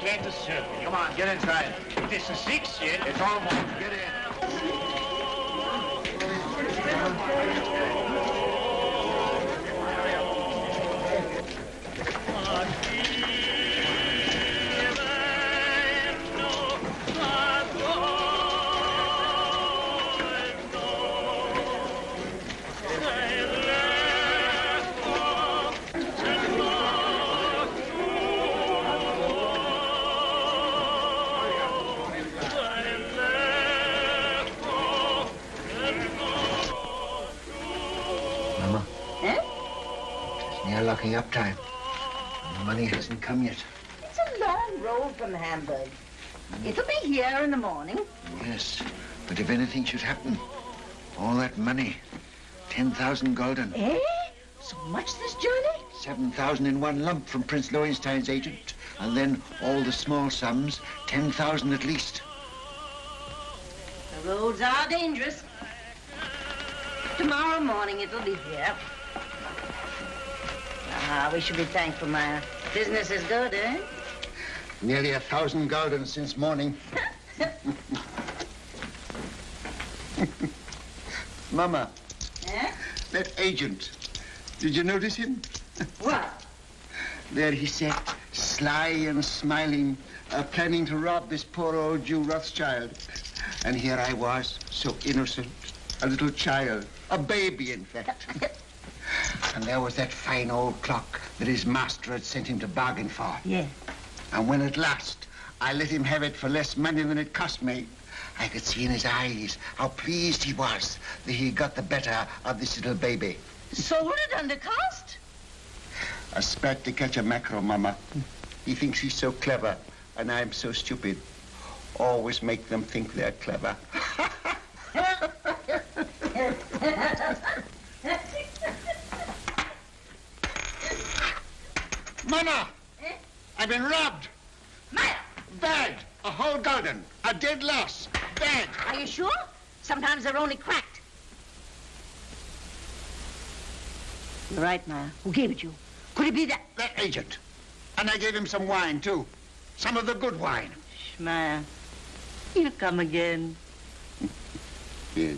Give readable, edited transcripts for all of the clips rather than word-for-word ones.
came to serve you. Come on, get inside. This is 6 yet. It's almost. Get in. Locking up time. The money hasn't come yet. It's a long road from Hamburg. It'll be here in the morning. Yes, but if anything should happen, all that money, 10,000 gulden. Eh? So much this journey? 7,000 in one lump from Prince Lowenstein's agent, and then all the small sums, 10,000 at least. The roads are dangerous. Tomorrow morning it'll be here. Ah, we should be thankful, Maya. Business is good, eh? Nearly 1,000 gulden since morning. Mama. Eh? That agent. Did you notice him? What? There he sat, sly and smiling, planning to rob this poor old Jew Rothschild. And here I was, so innocent, a little child, a baby, in fact. And there was that fine old clock that his master had sent him to bargain for. Yeah. And when at last I let him have it for less money than it cost me, I could see in his eyes how pleased he was that he got the better of this little baby. Sold it under cost? A spat to catch a mackerel, Mama. He thinks he's so clever, and I'm so stupid. Always make them think they're clever. Mama! Eh? I've been robbed. Maya! Bad. A whole gulden. A dead loss. Bad. Are you sure? Sometimes they're only cracked. You're right, Maya. Who gave it you? Could it be that? That agent. And I gave him some wine, too. Some of the good wine. Maya, he'll come again. Yes.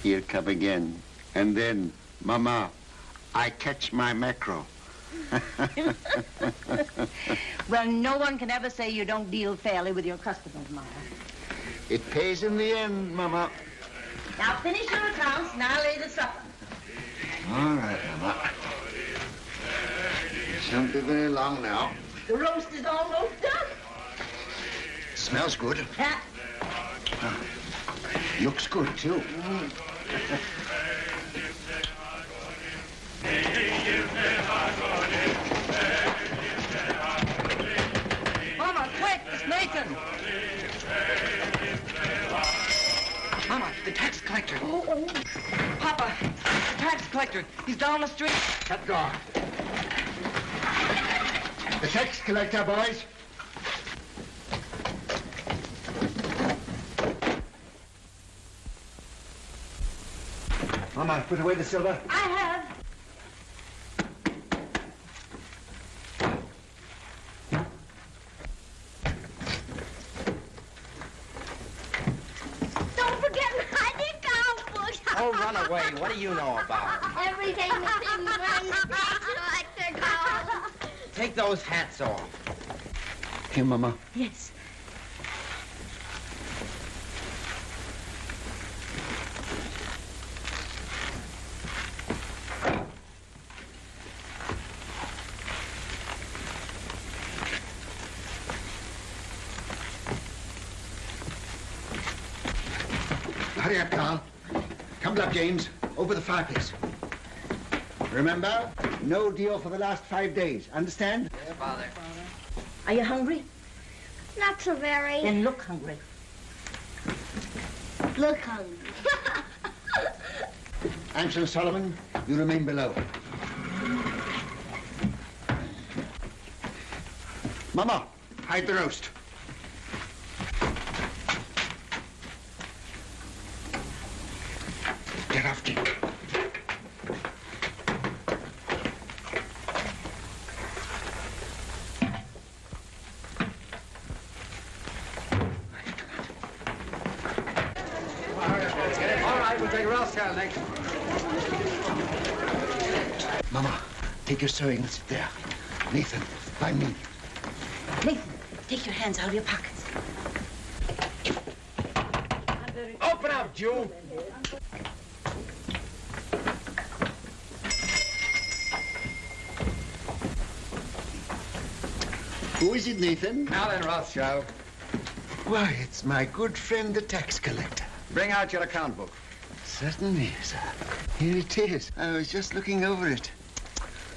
He'll come again. And then, Mama, I catch my mackerel. Well, no one can ever say you don't deal fairly with your customers, Maya. It pays in the end, Mama. Now finish your accounts and I'll lay the supper. All right, Mama. It won't be very long now. The roast is almost done. Smells good. Huh? Looks good, too. Mama, quick, it's Nathan. Mama, the tax collector. Oh. Papa, the tax collector. He's down the street. Cut door. The tax collector, boys. Mama, put away the silver. I have. Don't forget my account book. Oh, run away. What do you know about it? Everything that's in one collector goes. Take those hats off. Here, Mama. Yes. Hurry up, Carl. Come up, James. Over the fireplace. Remember, no deal for the last 5 days. Understand? Yeah, Father. Are you hungry? Not so very. Then look hungry. Look hungry. Ansel Solomon, you remain below. Mama, hide the roast. Get off, Jim. We'll take Rothschild next. Mama, take your sewing and sit there. Nathan, by me. Nathan, take your hands out of your pockets. Open up, Jew. Who is it, Nathan? Now then, Rothschild, Why, it's my good friend, the tax collector. bring out your account book. Certainly, sir. Here it is. I was just looking over it.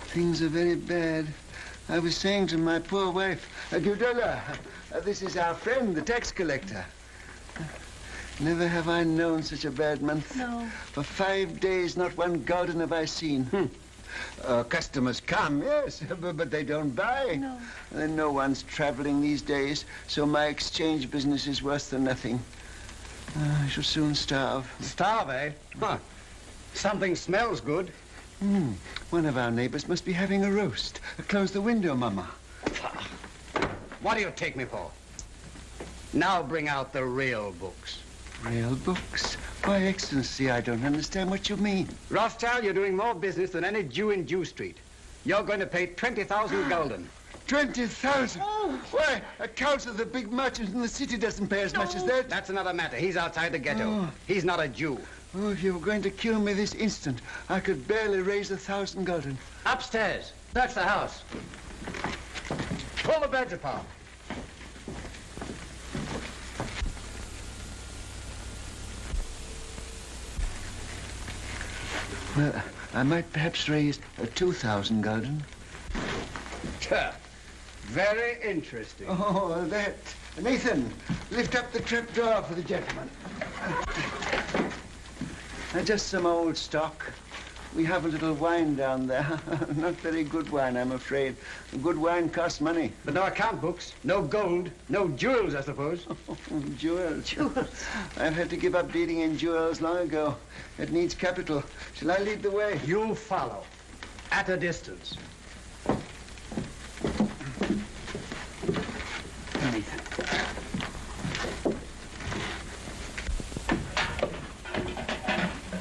Things are very bad. I was saying to my poor wife, Dollar, this is our friend, the tax collector. Never have I known such a bad month. No. For 5 days, not one garden have I seen. Customers come, yes, but they don't buy. No. And no one's traveling these days, so my exchange business is worse than nothing. I shall soon starve. Starve, eh? Huh. Something smells good. One of our neighbors must be having a roast. Close the window, Mama. What do you take me for? Now bring out the real books. Real books? Why, Excellency, I don't understand what you mean. Rothschild, you're doing more business than any Jew in Jew Street. You're going to pay 20,000 gulden. 20,000? Why, a council of the big merchant in the city doesn't pay as much as that. That's another matter. He's outside the ghetto. He's not a Jew. Oh, if you were going to kill me this instant, I could barely raise 1,000 gulden. Upstairs. That's the house. Pull the beds apart. Well, I might perhaps raise 2,000 gulden. Very interesting. Oh, that. Nathan, lift up the trap door for the gentleman. Just some old stock. We have a little wine down there. Not very good wine, I'm afraid. Good wine costs money. But no account books, no gold, no jewels, I suppose. Jewels. Jewels. I've had to give up dealing in jewels long ago. It needs capital. Shall I lead the way? You'll follow, at a distance.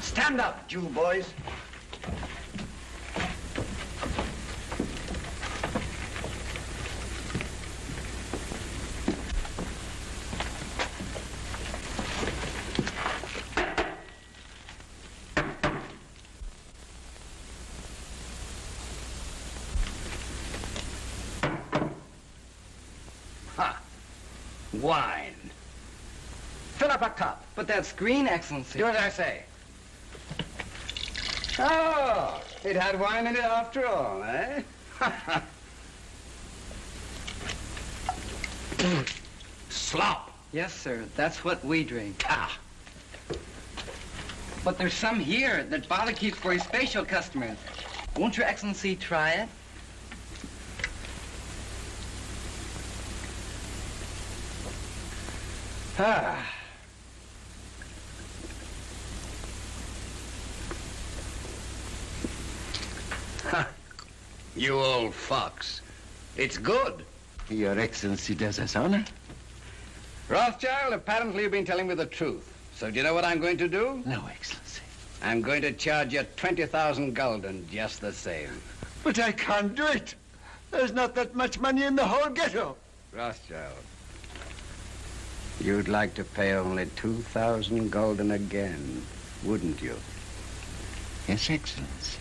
Stand up, Jew boys. Wine. Fill up a cup. But that's green, Excellency. Do as I say. Oh, it had wine in it after all, eh? Slop. Yes, sir. That's what we drink. Ah. But there's some here that Father keeps for his special customers. Won't Your Excellency try it? Ah. You old fox. It's good. Your Excellency does us honor. Rothschild, apparently you've been telling me the truth. So do you know what I'm going to do? No, Excellency. I'm going to charge you 20,000 gulden just the same. But I can't do it. There's not that much money in the whole ghetto. Rothschild, you'd like to pay only 2,000 gulden again, wouldn't you? Yes, Excellency.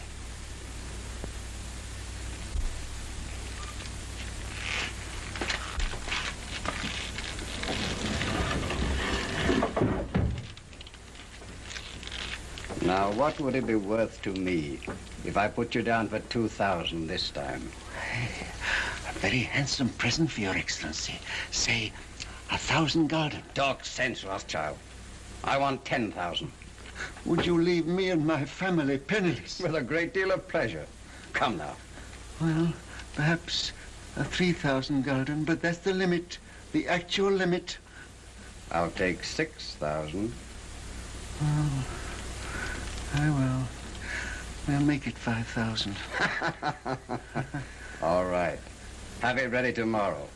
Now, what would it be worth to me if I put you down for 2,000 this time? A very handsome present for Your Excellency. Say, 1,000 gulden. Talk sense, Rothschild. I want 10,000. Would you leave me and my family penniless? With a great deal of pleasure. Come now. Well, perhaps 3,000 gulden, but that's the limit, the actual limit. I'll take 6,000. Oh, I will. We'll make it 5,000. All right. Have it ready tomorrow.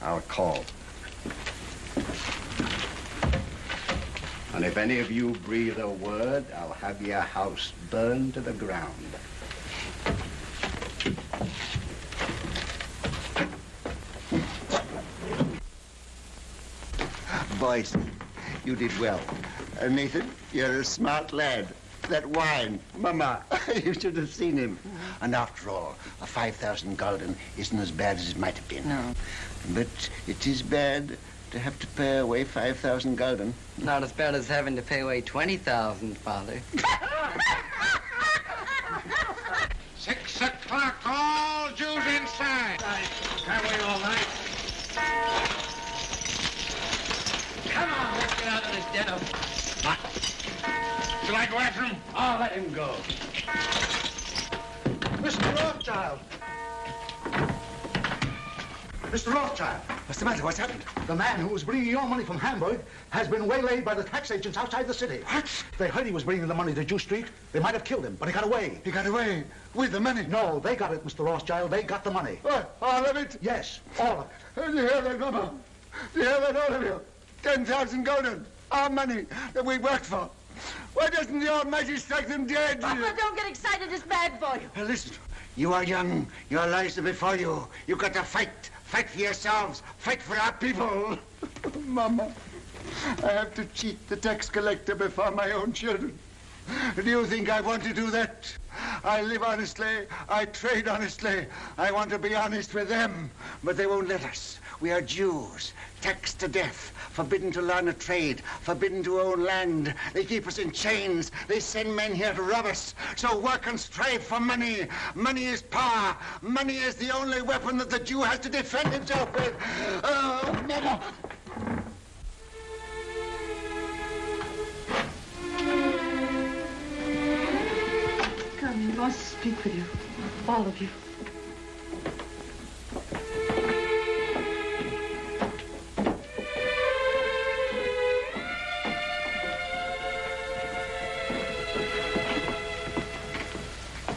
I'll call. And if any of you breathe a word, I'll have your house burned to the ground. Boys, you did well. Nathan, you're a smart lad. That wine, Mama, you should have seen him. And after all, a 5,000 gulden isn't as bad as it might have been. No. But it is bad to have to pay away 5,000 gulden. Not as bad as having to pay away 20,000, Father. 6 o'clock, all Jews inside. Can't wait all night. Come on, let's get out of this den of... Shall I go after him? Oh, let him go. Mr. Rothschild! Mr. Rothschild! What's the matter? What's happened? The man who was bringing your money from Hamburg has been waylaid by the tax agents outside the city. What? They heard he was bringing the money to Jew Street. They might have killed him, but he got away. He got away with the money? No, they got it, Mr. Rothschild. They got the money. What? All of it? Yes, all of it. Do you hear that, Mama? Do you hear that, all of you? 10,000 gulden. Our money that we worked for. Why doesn't the Almighty strike them dead? Papa, don't get excited. It's bad for you. Listen, you are young. Your lives are before you. You've got to fight. Fight for yourselves. Fight for our people. Mama, I have to cheat the tax collector before my own children. Do you think I want to do that? I live honestly. I trade honestly. I want to be honest with them, but they won't let us. We are Jews, taxed to death, forbidden to learn a trade, forbidden to own land. They keep us in chains. They send men here to rob us. So work and strive for money. Money is power. Money is the only weapon that the Jew has to defend himself with. Oh, Mama. Come, he wants to speak with you. All of you.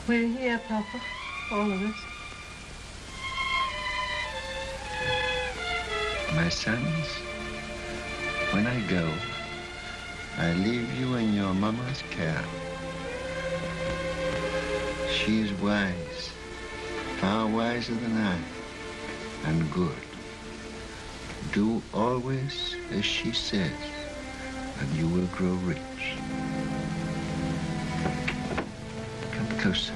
We're here, Papa. All of us. My sons, when I go, I leave you in your mama's care. She is wise, far wiser than I, and good. Do always as she says, and you will grow rich. Come closer.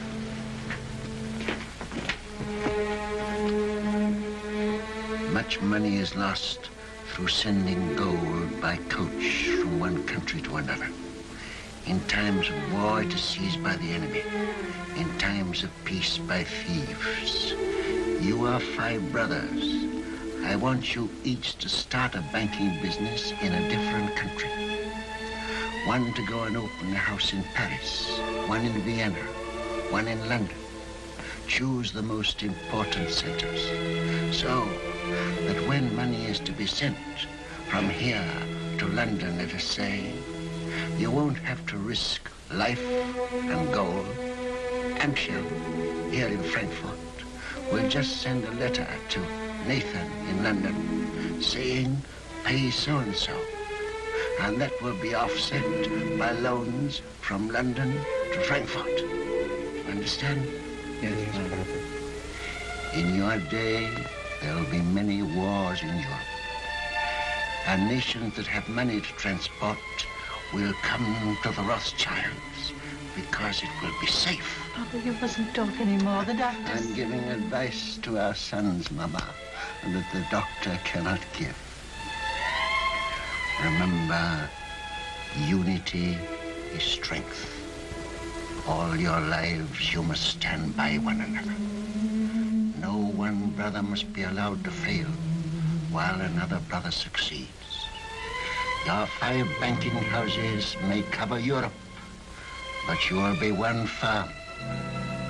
Much money is lost through sending gold by coach from one country to another. In times of war, it is seized by the enemy. In times of peace, by thieves. You are 5 brothers. I want you each to start a banking business in a different country. One to go and open a house in Paris, one in Vienna, one in London. Choose the most important centers, so that when money is to be sent from here to London, let us say, you won't have to risk life and gold. Amshel, here in Frankfurt, will just send a letter to Nathan in London saying, pay so-and-so. And that will be offset by loans from London to Frankfurt. Understand? Yes, Father. In your day, there will be many wars in Europe. And nations that have money to transport will come to the Rothschilds because it will be safe. Papa, you mustn't talk anymore. The doctor's... I'm giving advice to our sons, Mama, that the doctor cannot give. Remember, unity is strength. All your lives you must stand by one another. No one brother must be allowed to fail while another brother succeeds. Your 5 banking houses may cover Europe, but you will be one firm,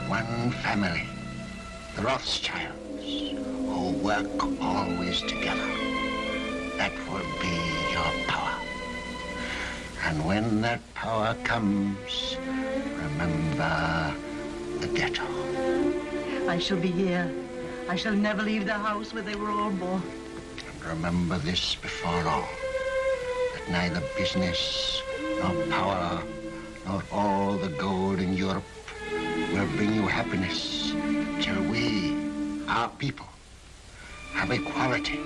one family, the Rothschilds, who work always together. That will be your power. And when that power comes, remember the ghetto. I shall be here. I shall never leave the house where they were all born. And remember this before all, that neither business, nor power, nor all the gold in Europe will bring you happiness till we, our people, have equality,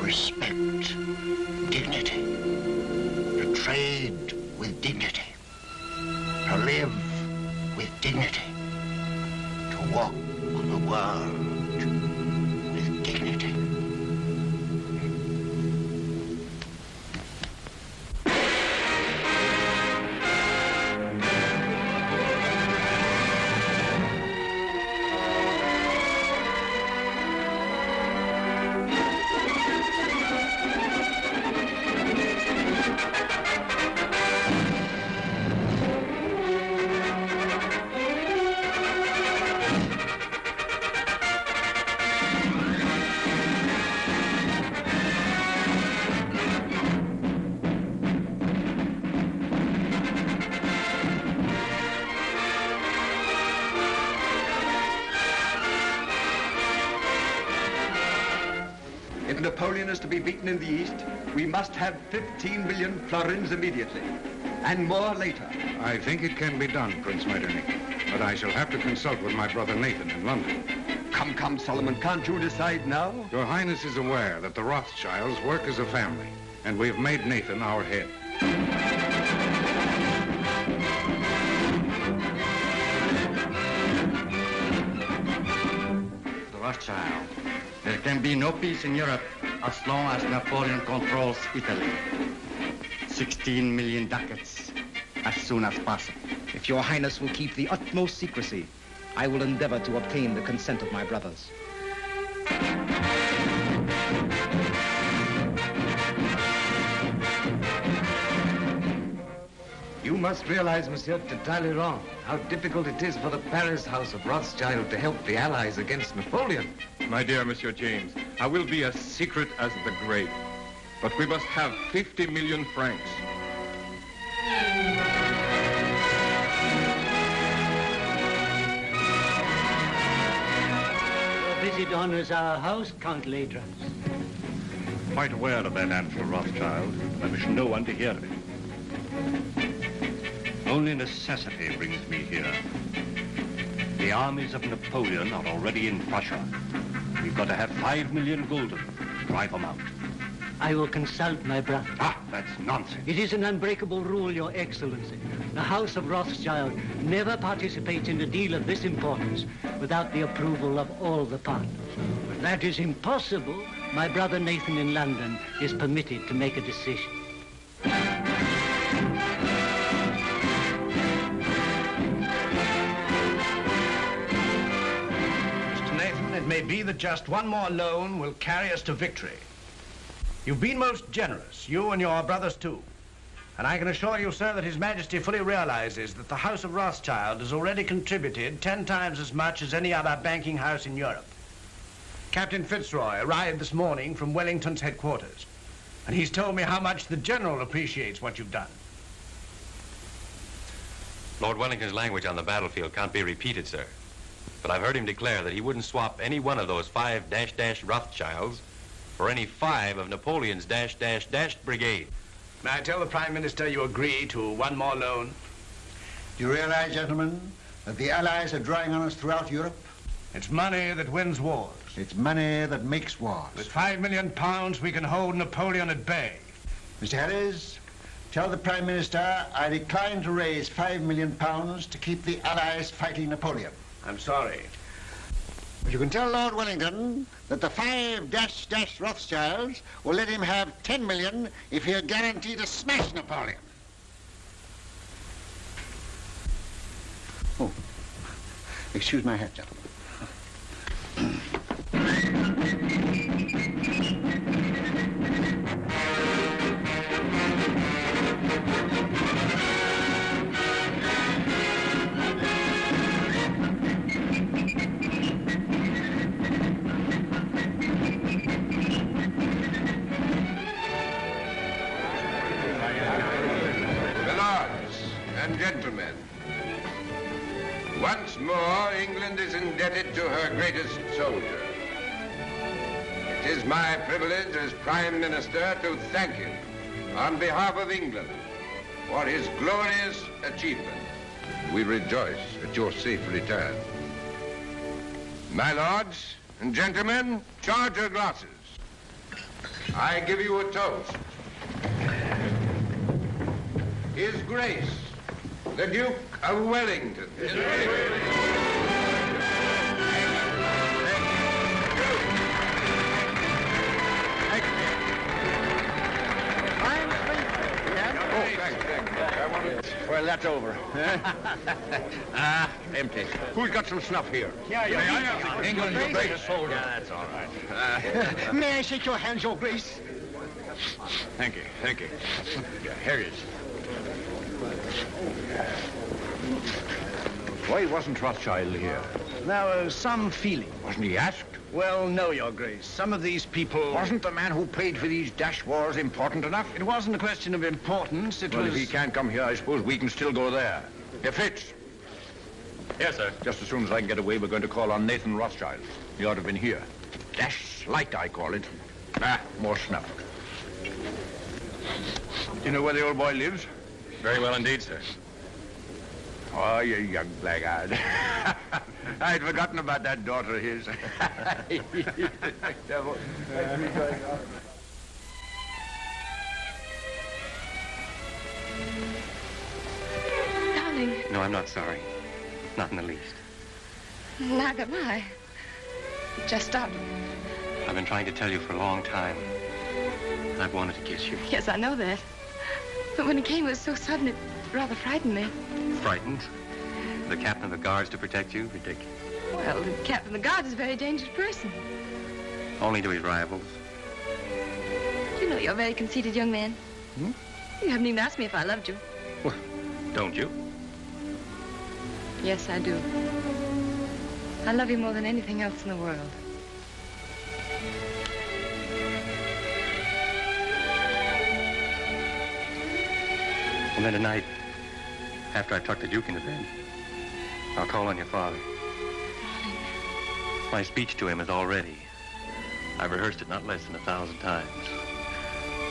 respect, dignity, to trade with dignity, to live with dignity, to walk the world with dignity. If Napoleon is to be beaten in the East, we must have 15 million florins immediately, and more later. I think it can be done, Prince Metternich, but I shall have to consult with my brother Nathan in London. Come, Solomon, can't you decide now? Your Highness is aware that the Rothschilds work as a family, and we've made Nathan our head. The Rothschild. There can be no peace in Europe as long as Napoleon controls Italy. 16 million ducats as soon as possible. If your Highness will keep the utmost secrecy, I will endeavor to obtain the consent of my brothers. You must realize, Monsieur de Talleyrand, how difficult it is for the Paris House of Rothschild to help the Allies against Napoleon. My dear Monsieur James, I will be as secret as the grave, but we must have 50 million francs. Your visit honors our house, Count Ladras. Quite aware of that, Ansel Rothschild. I wish no one to hear of it. Only necessity brings me here. The armies of Napoleon are already in Prussia. We've got to have 5 million gulden. Drive them out. I will consult my brother. Ah, that's nonsense. It is an unbreakable rule, Your Excellency. The House of Rothschild never participates in a deal of this importance without the approval of all the partners. But that is impossible. My brother Nathan in London is permitted to make a decision. It may be that just one more loan will carry us to victory. You've been most generous, you and your brothers too. And I can assure you, sir, that His Majesty fully realizes that the House of Rothschild has already contributed 10 times as much as any other banking house in Europe. Captain Fitzroy arrived this morning from Wellington's headquarters, and he's told me how much the General appreciates what you've done. Lord Wellington's language on the battlefield can't be repeated, sir. But I've heard him declare that he wouldn't swap any one of those 5 Rothschilds for any 5 of Napoleon's brigade. May I tell the Prime Minister you agree to one more loan? Do you realize, gentlemen, that the Allies are drawing on us throughout Europe? It's money that wins wars. It's money that makes wars. With £5 million, we can hold Napoleon at bay. Mr. Harris, tell the Prime Minister I decline to raise £5 million to keep the Allies fighting Napoleon. I'm sorry. But you can tell Lord Wellington that the 5 Rothschilds will let him have 10 million if he'll guarantee to smash Napoleon. Oh, excuse my hat, gentlemen. Gentlemen, once more England is indebted to her greatest soldier. It is my privilege as Prime Minister to thank him on behalf of England for his glorious achievement. We rejoice at your safe return. My lords and gentlemen, charge your glasses. I give you a toast. His Grace, the Duke of Wellington. Well, that's over. Empty. Who's got some snuff here? Yeah, England's the greatest soldier. Yeah, that's all right. May I shake your hand, Your Grace? Thank you, thank you. Yeah, here he is. Why wasn't Rothschild here? There was some feeling. Wasn't he asked? Well, no, Your Grace. Some of these people... Wasn't the man who paid for these dash wars important enough? It wasn't a question of importance. It was... If he can't come here, I suppose we can still go there. Hey, Fitz. Yes, sir. Just as soon as I can get away, we're going to call on Nathan Rothschild. He ought to have been here. Dash slight, I call it. More snuff. You know where the old boy lives? Very well indeed, sir. Oh, you young blackguard. I'd forgotten about that daughter of his. Darling, No, I'm not sorry. Not in the least. neither am I. Just started. I've been trying to tell you for a long time. I've wanted to kiss you. Yes, I know that. But when it came, it was so sudden, it rather frightened me. Frightened? The captain of the guards to protect you? Ridiculous. Well, the captain of the guards is a very dangerous person. Only to his rivals. You know you're a very conceited young man. Hmm? You haven't even asked me if I loved you. Well, don't you? Yes, I do. I love you more than anything else in the world. And then tonight, after I tuck the Duke into bed, I'll call on your father. My speech to him is all ready. I've rehearsed it not less than 1,000 times.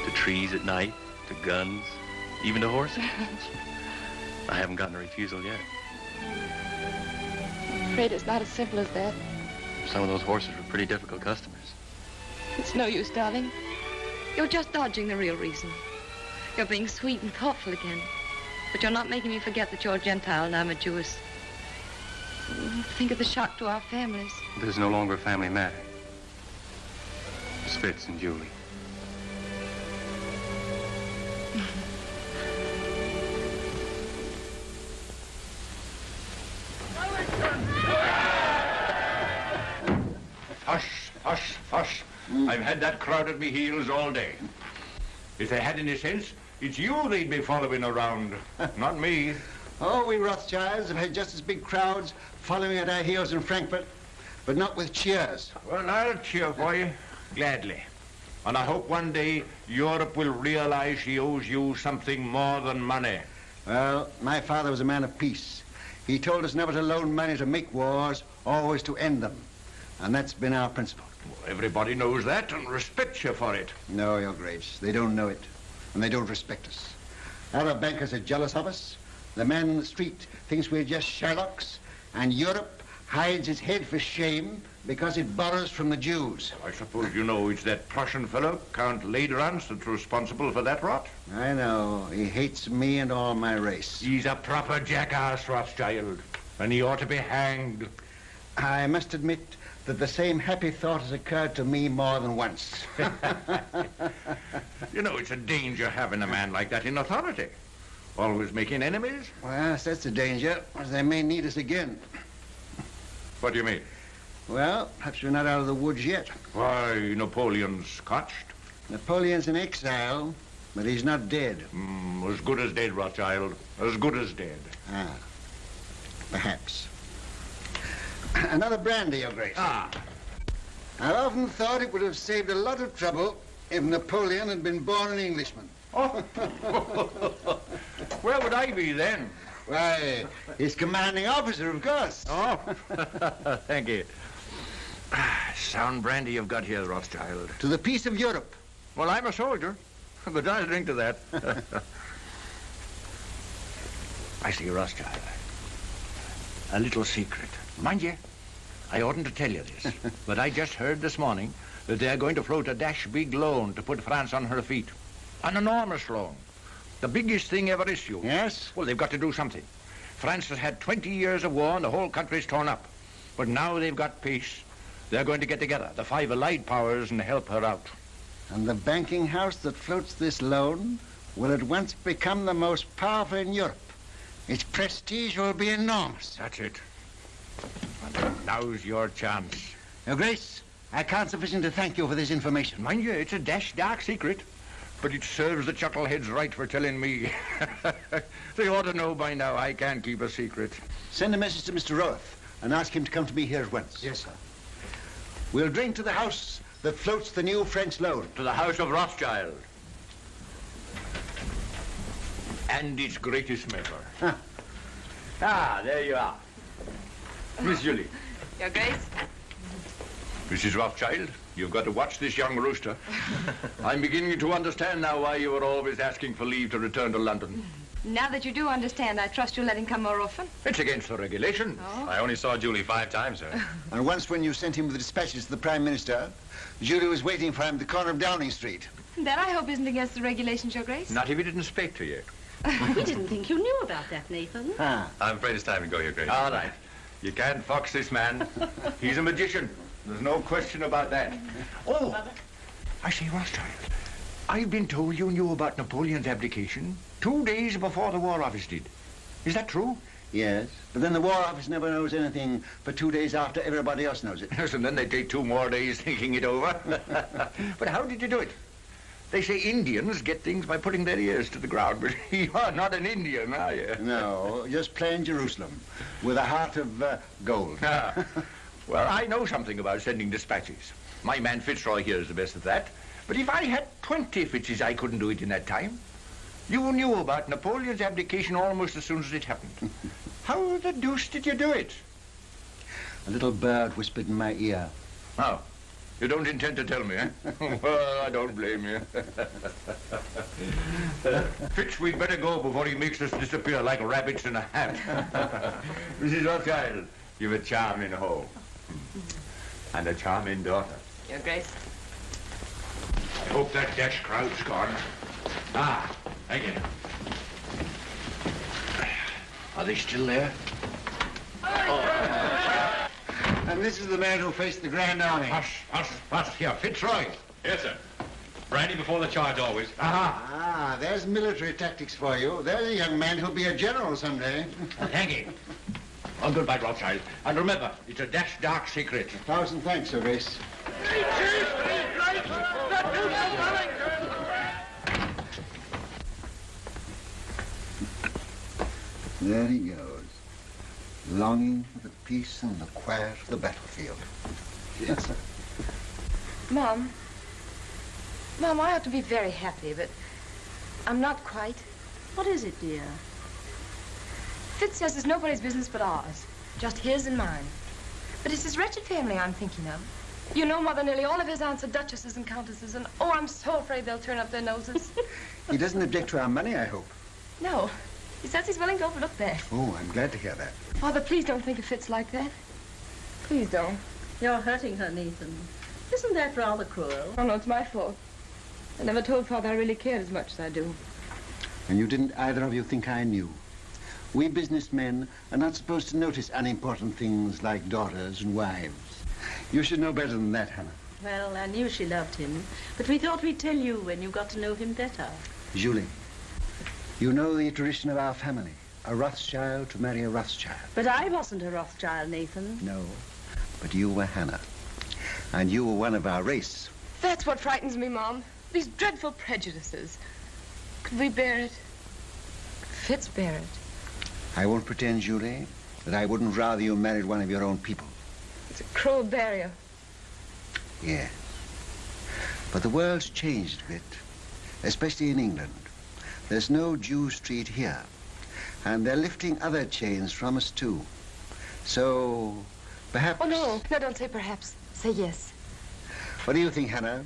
To trees at night, to guns, even to horses. I haven't gotten a refusal yet. I'm afraid it's not as simple as that. Some of those horses were pretty difficult customers. It's no use, darling. You're just dodging the real reason. You're being sweet and thoughtful again. But you're not making me forget that you're a Gentile and I'm a Jewess. Think of the shock to our families. This is no longer a family matter. It's Fitz and Julie. Hush, hush, hush. I've had that crowd at me heels all day. If they had any sense, it's you they'd be following around, not me. Oh, we Rothschilds have had just as big crowds following at our heels in Frankfurt, but not with cheers. Well, I'll cheer for you, gladly. And I hope one day Europe will realize she owes you something more than money. Well, my father was a man of peace. He told us never to loan money to make wars, always to end them. And that's been our principle. Well, everybody knows that and respects you for it. No, Your Grace, they don't know it, and they don't respect us. Arab bankers are jealous of us. The man in the street thinks we're just Sherlocks, and Europe hides its head for shame because it borrows from the Jews. I suppose you know it's that Prussian fellow, Count Lederans, that's responsible for that rot? I know. He hates me and all my race. He's a proper jackass, Rothschild, and he ought to be hanged. I must admit that the same happy thought has occurred to me more than once. You know, it's a danger having a man like that in authority. Always making enemies. Well, yes, that's the danger, as they may need us again. What do you mean? Well, perhaps we're not out of the woods yet. Why, Napoleon's scotched. Napoleon's in exile, but he's not dead. As good as dead, Rothschild. As good as dead. Ah, perhaps. Another brandy, Your Grace. Ah. I've often thought it would have saved a lot of trouble if Napoleon had been born an Englishman. Oh. Where would I be then? Why, his commanding officer, of course. Oh, thank you. Sound brandy you've got here, Rothschild. To the peace of Europe. Well, I'm a soldier. But I'll drink to that. I see, Rothschild. A little secret. Mind you, I oughtn't to tell you this, but I just heard this morning that they're going to float a dash big loan to put France on her feet. An enormous loan. The biggest thing ever issued. Yes? Well, they've got to do something. France has had 20 years of war and the whole country's torn up. But now they've got peace. They're going to get together, the 5 allied powers, and help her out. And the banking house that floats this loan will at once become the most powerful in Europe. Its prestige will be enormous. That's it. And now's your chance. Your Grace, I can't sufficiently thank you for this information. Mind you, it's a dark secret. But it serves the chuckleheads right for telling me. They ought to know by now I can't keep a secret. Send a message to Mr. Roth and ask him to come to me here at once. Yes, sir. We'll drink to the house that floats the new French loan. To the House of Rothschild. And its greatest member. Huh. Ah, there you are. Miss Julie. Your Grace? Mrs. Rothschild, you've got to watch this young rooster. I'm beginning to understand now why you were always asking for leave to return to London. Now that you do understand, I trust you'll let him come more often. It's against the regulations. Oh. I only saw Julie 5 times, sir. And once when you sent him with the dispatches to the Prime Minister, Julie was waiting for him at the corner of Downing Street. That I hope isn't against the regulations, Your Grace. Not if he didn't speak to you. We didn't think you knew about that, Nathan. Ah. I'm afraid it's time to go, Your Grace. All right. You can't fox this man. He's a magician. There's no question about that. Oh, I say, Rothschild, I've been told you knew about Napoleon's abdication 2 days before the War Office did. Is that true? Yes, but then the War Office never knows anything for 2 days after everybody else knows it. Yes, and then they take 2 more days thinking it over. But how did you do it? They say Indians get things by putting their ears to the ground, but you're not an Indian, are you? No, just plain Jerusalem, with a heart of gold. Ah. Well, I know something about sending dispatches. My man Fitzroy here is the best at that. But if I had 20 Fitzes, I couldn't do it in that time. You knew about Napoleon's abdication almost as soon as it happened. How the deuce did you do it? A little bird whispered in my ear. Oh, you don't intend to tell me, eh? Well, I don't blame you. Fitz, we'd better go before he makes us disappear like rabbits in a hat. Mrs. Rothschild, you've a charming home. And a charming daughter. Your Grace. I hope that dash crowd's gone. Ah, again. Are they still there? And this is the man who faced the Grand Army. Hush, here, Fitzroy. Yes, sir. Brandy before the charge, always. Ah, there's military tactics for you. There's a young man who'll be a general someday. Thank you. Well, goodbye, Rothschild. And remember, it's a dark secret. 1,000 thanks, Your Grace. There he goes, longing for the peace and the quiet of the battlefield. Yes, sir. Mom, I ought to be very happy, but I'm not quite. What is it, dear? Fitz says it's nobody's business but ours, just his and mine. But it's his wretched family I'm thinking of. You know, Mother, nearly all of his aunts are duchesses and countesses, and oh, I'm so afraid they'll turn up their noses. He doesn't object to our money, I hope. No, he says he's willing to overlook that. Oh, I'm glad to hear that. Father, please don't think of Fitz like that. Please don't. You're hurting her, Nathan. Isn't that rather cruel? Oh, no, it's my fault. I never told Father I really cared as much as I do. And you didn't either of you think I knew. We businessmen are not supposed to notice unimportant things like daughters and wives. You should know better than that, Hannah. Well, I knew she loved him, but we thought we'd tell you when you got to know him better. Julie, you know the tradition of our family. A Rothschild to marry a Rothschild. But I wasn't a Rothschild, Nathan. No, but you were Hannah. And you were one of our race. That's what frightens me, Mom. These dreadful prejudices. Could we bear it? Could Fitz bear it? I won't pretend, Julie, that I wouldn't rather you married one of your own people. It's a cruel barrier. Yes. But the world's changed a bit, especially in England. There's no Jew Street here, and they're lifting other chains from us, too. So, perhaps... Oh, no, don't say perhaps. Say yes. What do you think, Hannah?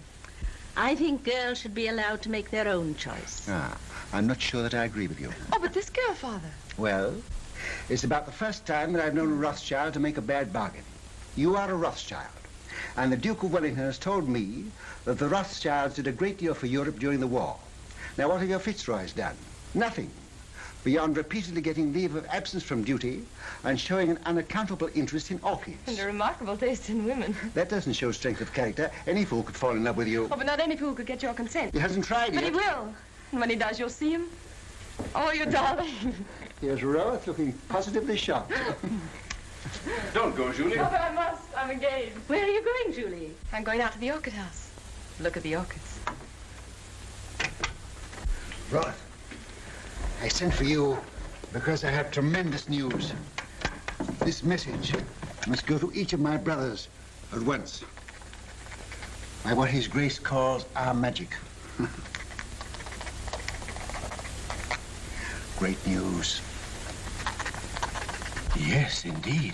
I think girls should be allowed to make their own choice. Ah, I'm not sure that I agree with you. Oh, but this girl, Father. Well, it's about the first time that I've known a Rothschild to make a bad bargain. You are a Rothschild. And the Duke of Wellington has told me that the Rothschilds did a great deal for Europe during the war. Now, what have your Fitzroys done? Nothing. Beyond repeatedly getting leave of absence from duty and showing an unaccountable interest in orchids. And a remarkable taste in women. That doesn't show strength of character. Any fool could fall in love with you. Oh, but not any fool could get your consent. He hasn't tried But yet. he will. And when he does, you'll see him. Oh, you darling. Here's Rose looking positively shocked. Don't go, Julie. Oh, but I must. I'm engaged. Where are you going, Julie? I'm going out to the orchid house. Look at the orchids. Roth, I sent for you because I have tremendous news. This message must go to each of my brothers at once. By what His Grace calls our magic. Great news. Yes, indeed.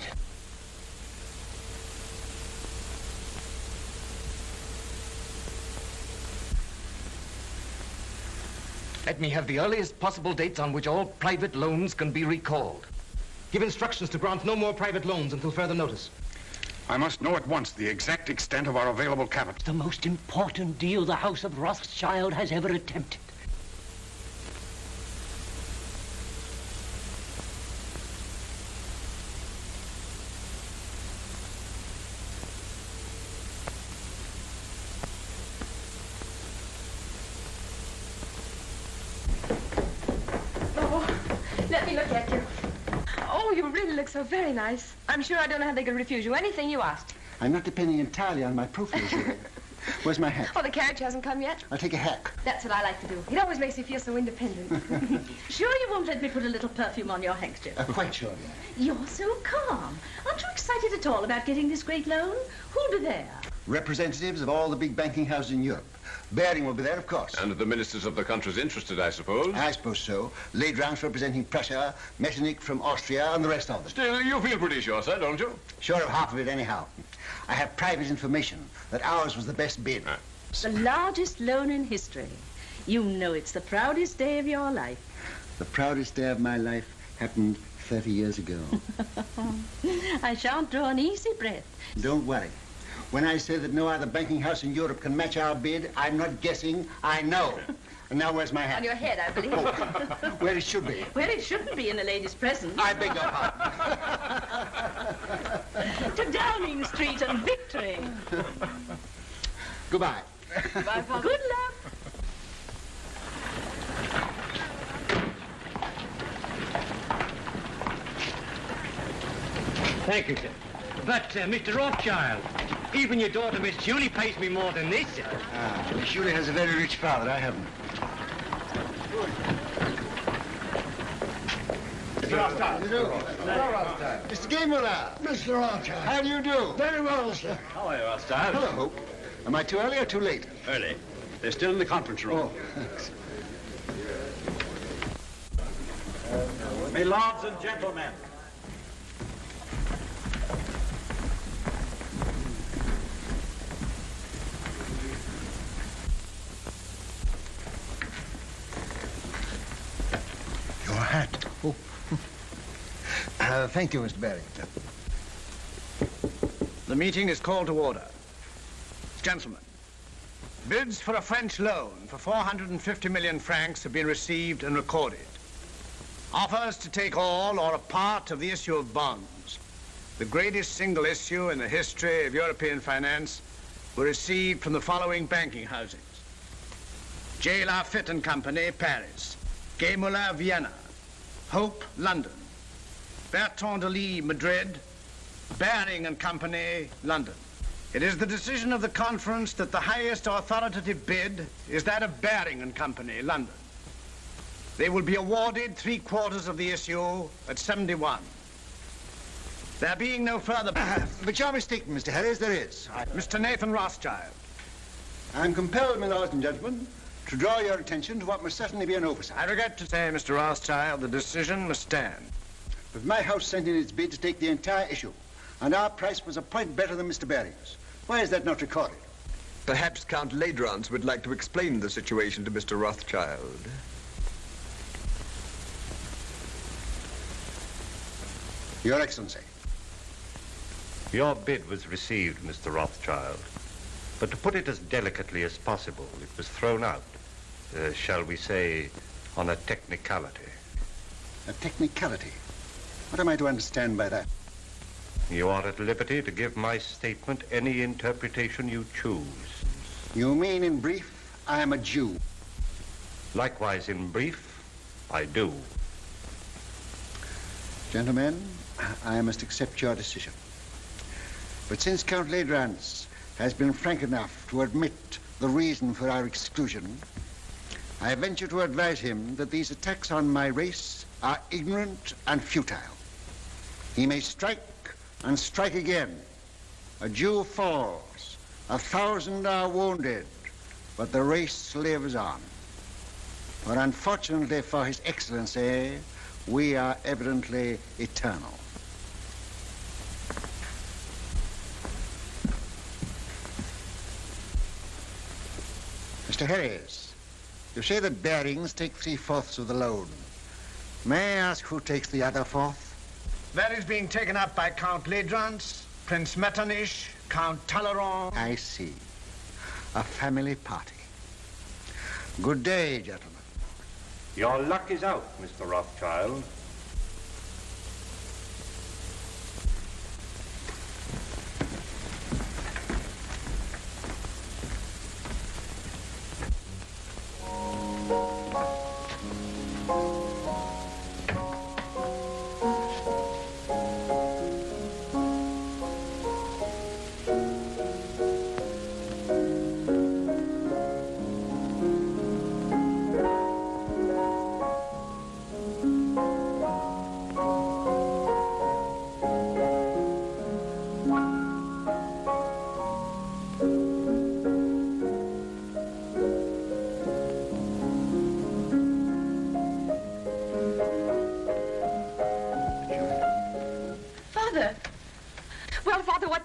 Let me have the earliest possible dates on which all private loans can be recalled. Give instructions to grant no more private loans until further notice. I must know at once the exact extent of our available capital. The most important deal the House of Rothschild has ever attempted. Let me look at you. Oh, you really look so very nice. I'm sure I don't know how they could refuse you anything you asked. I'm not depending entirely on my profile, Julie. Where's my hat? Oh, the carriage hasn't come yet? I'll take a hack. That's what I like to do. It always makes me feel so independent. Sure you won't let me put a little perfume on your handkerchief? Quite sure. You're so calm. Aren't you excited at all about getting this great loan? Who'll be there? Representatives of all the big banking houses in Europe. Baring will be there, of course. And the ministers of the countries interested, I suppose. I suppose so. Ladrange representing Prussia, Metternich from Austria, and the rest of them. Still, you feel pretty sure, sir, don't you? Sure of half of it, anyhow. I have private information that ours was the best bid. The largest loan in history. You know it's the proudest day of your life. The proudest day of my life happened 30 years ago. I shan't draw an easy breath. Don't worry. When I say that no other banking house in Europe can match our bid, I'm not guessing, I know. And now where's my hat? On your head, I believe. Where it should be. Where it shouldn't be in a lady's presence. I beg your pardon. To Downing Street and victory. Goodbye. Goodbye, Father. Good luck. Thank you, sir. But, Mr. Rothschild, even your daughter, Miss Julie, pays me more than this, sir. Miss Julie has a very rich father. I haven't. Mr. Rothschild. Mr. Gameler. Mr. Rothschild. How do you do? Very well, sir. How are you, Rothschild? Hello, Hope. Am I too early or too late? Early. They're still in the conference room. Oh, thanks. My lords and gentlemen. Your hat. Oh. Thank you, Mr. Baring. The meeting is called to order. Gentlemen, bids for a French loan for 450 million francs have been received and recorded. Offers to take all or a part of the issue of bonds, the greatest single issue in the history of European finance, were received from the following banking houses. J. Lafitte and Company, Paris. Gay-Muller, Vienna. Hope, London. Bertrand de Lis, Madrid. Baring and Company, London. It is the decision of the conference that the highest authoritative bid is that of Baring and Company, London. They will be awarded 3/4 of the issue at 71. There being no further... But you're mistaken, Mr. Harris, there is. Mr. Nathan Rothschild. I'm compelled, my lords and gentlemen, to draw your attention to what must certainly be an oversight. I regret to say, Mr. Rothschild, the decision must stand. But my house sent in its bid to take the entire issue, and our price was a point better than Mr. Baring's. Why is that not recorded? Perhaps Count Ladrance would like to explain the situation to Mr. Rothschild. Your Excellency. Your bid was received, Mr. Rothschild. But to put it as delicately as possible, it was thrown out, shall we say, on a technicality. A technicality? What am I to understand by that? You are at liberty to give my statement any interpretation you choose. You mean, in brief, I am a Jew? Likewise, in brief, I do. Gentlemen, I must accept your decision. But since Count Ladrance has been frank enough to admit the reason for our exclusion, I venture to advise him that these attacks on my race are ignorant and futile. He may strike and strike again. A Jew falls, 1,000 are wounded, but the race lives on. For unfortunately for His Excellency, we are evidently eternal. Mr. Harris, you say the bearings take 3/4 of the load. May I ask who takes the other fourth? That is being taken up by Count Ladrance, Prince Metternich, Count Talleyrand. I see. A family party. Good day, gentlemen. Your luck is out, Mr. Rothschild.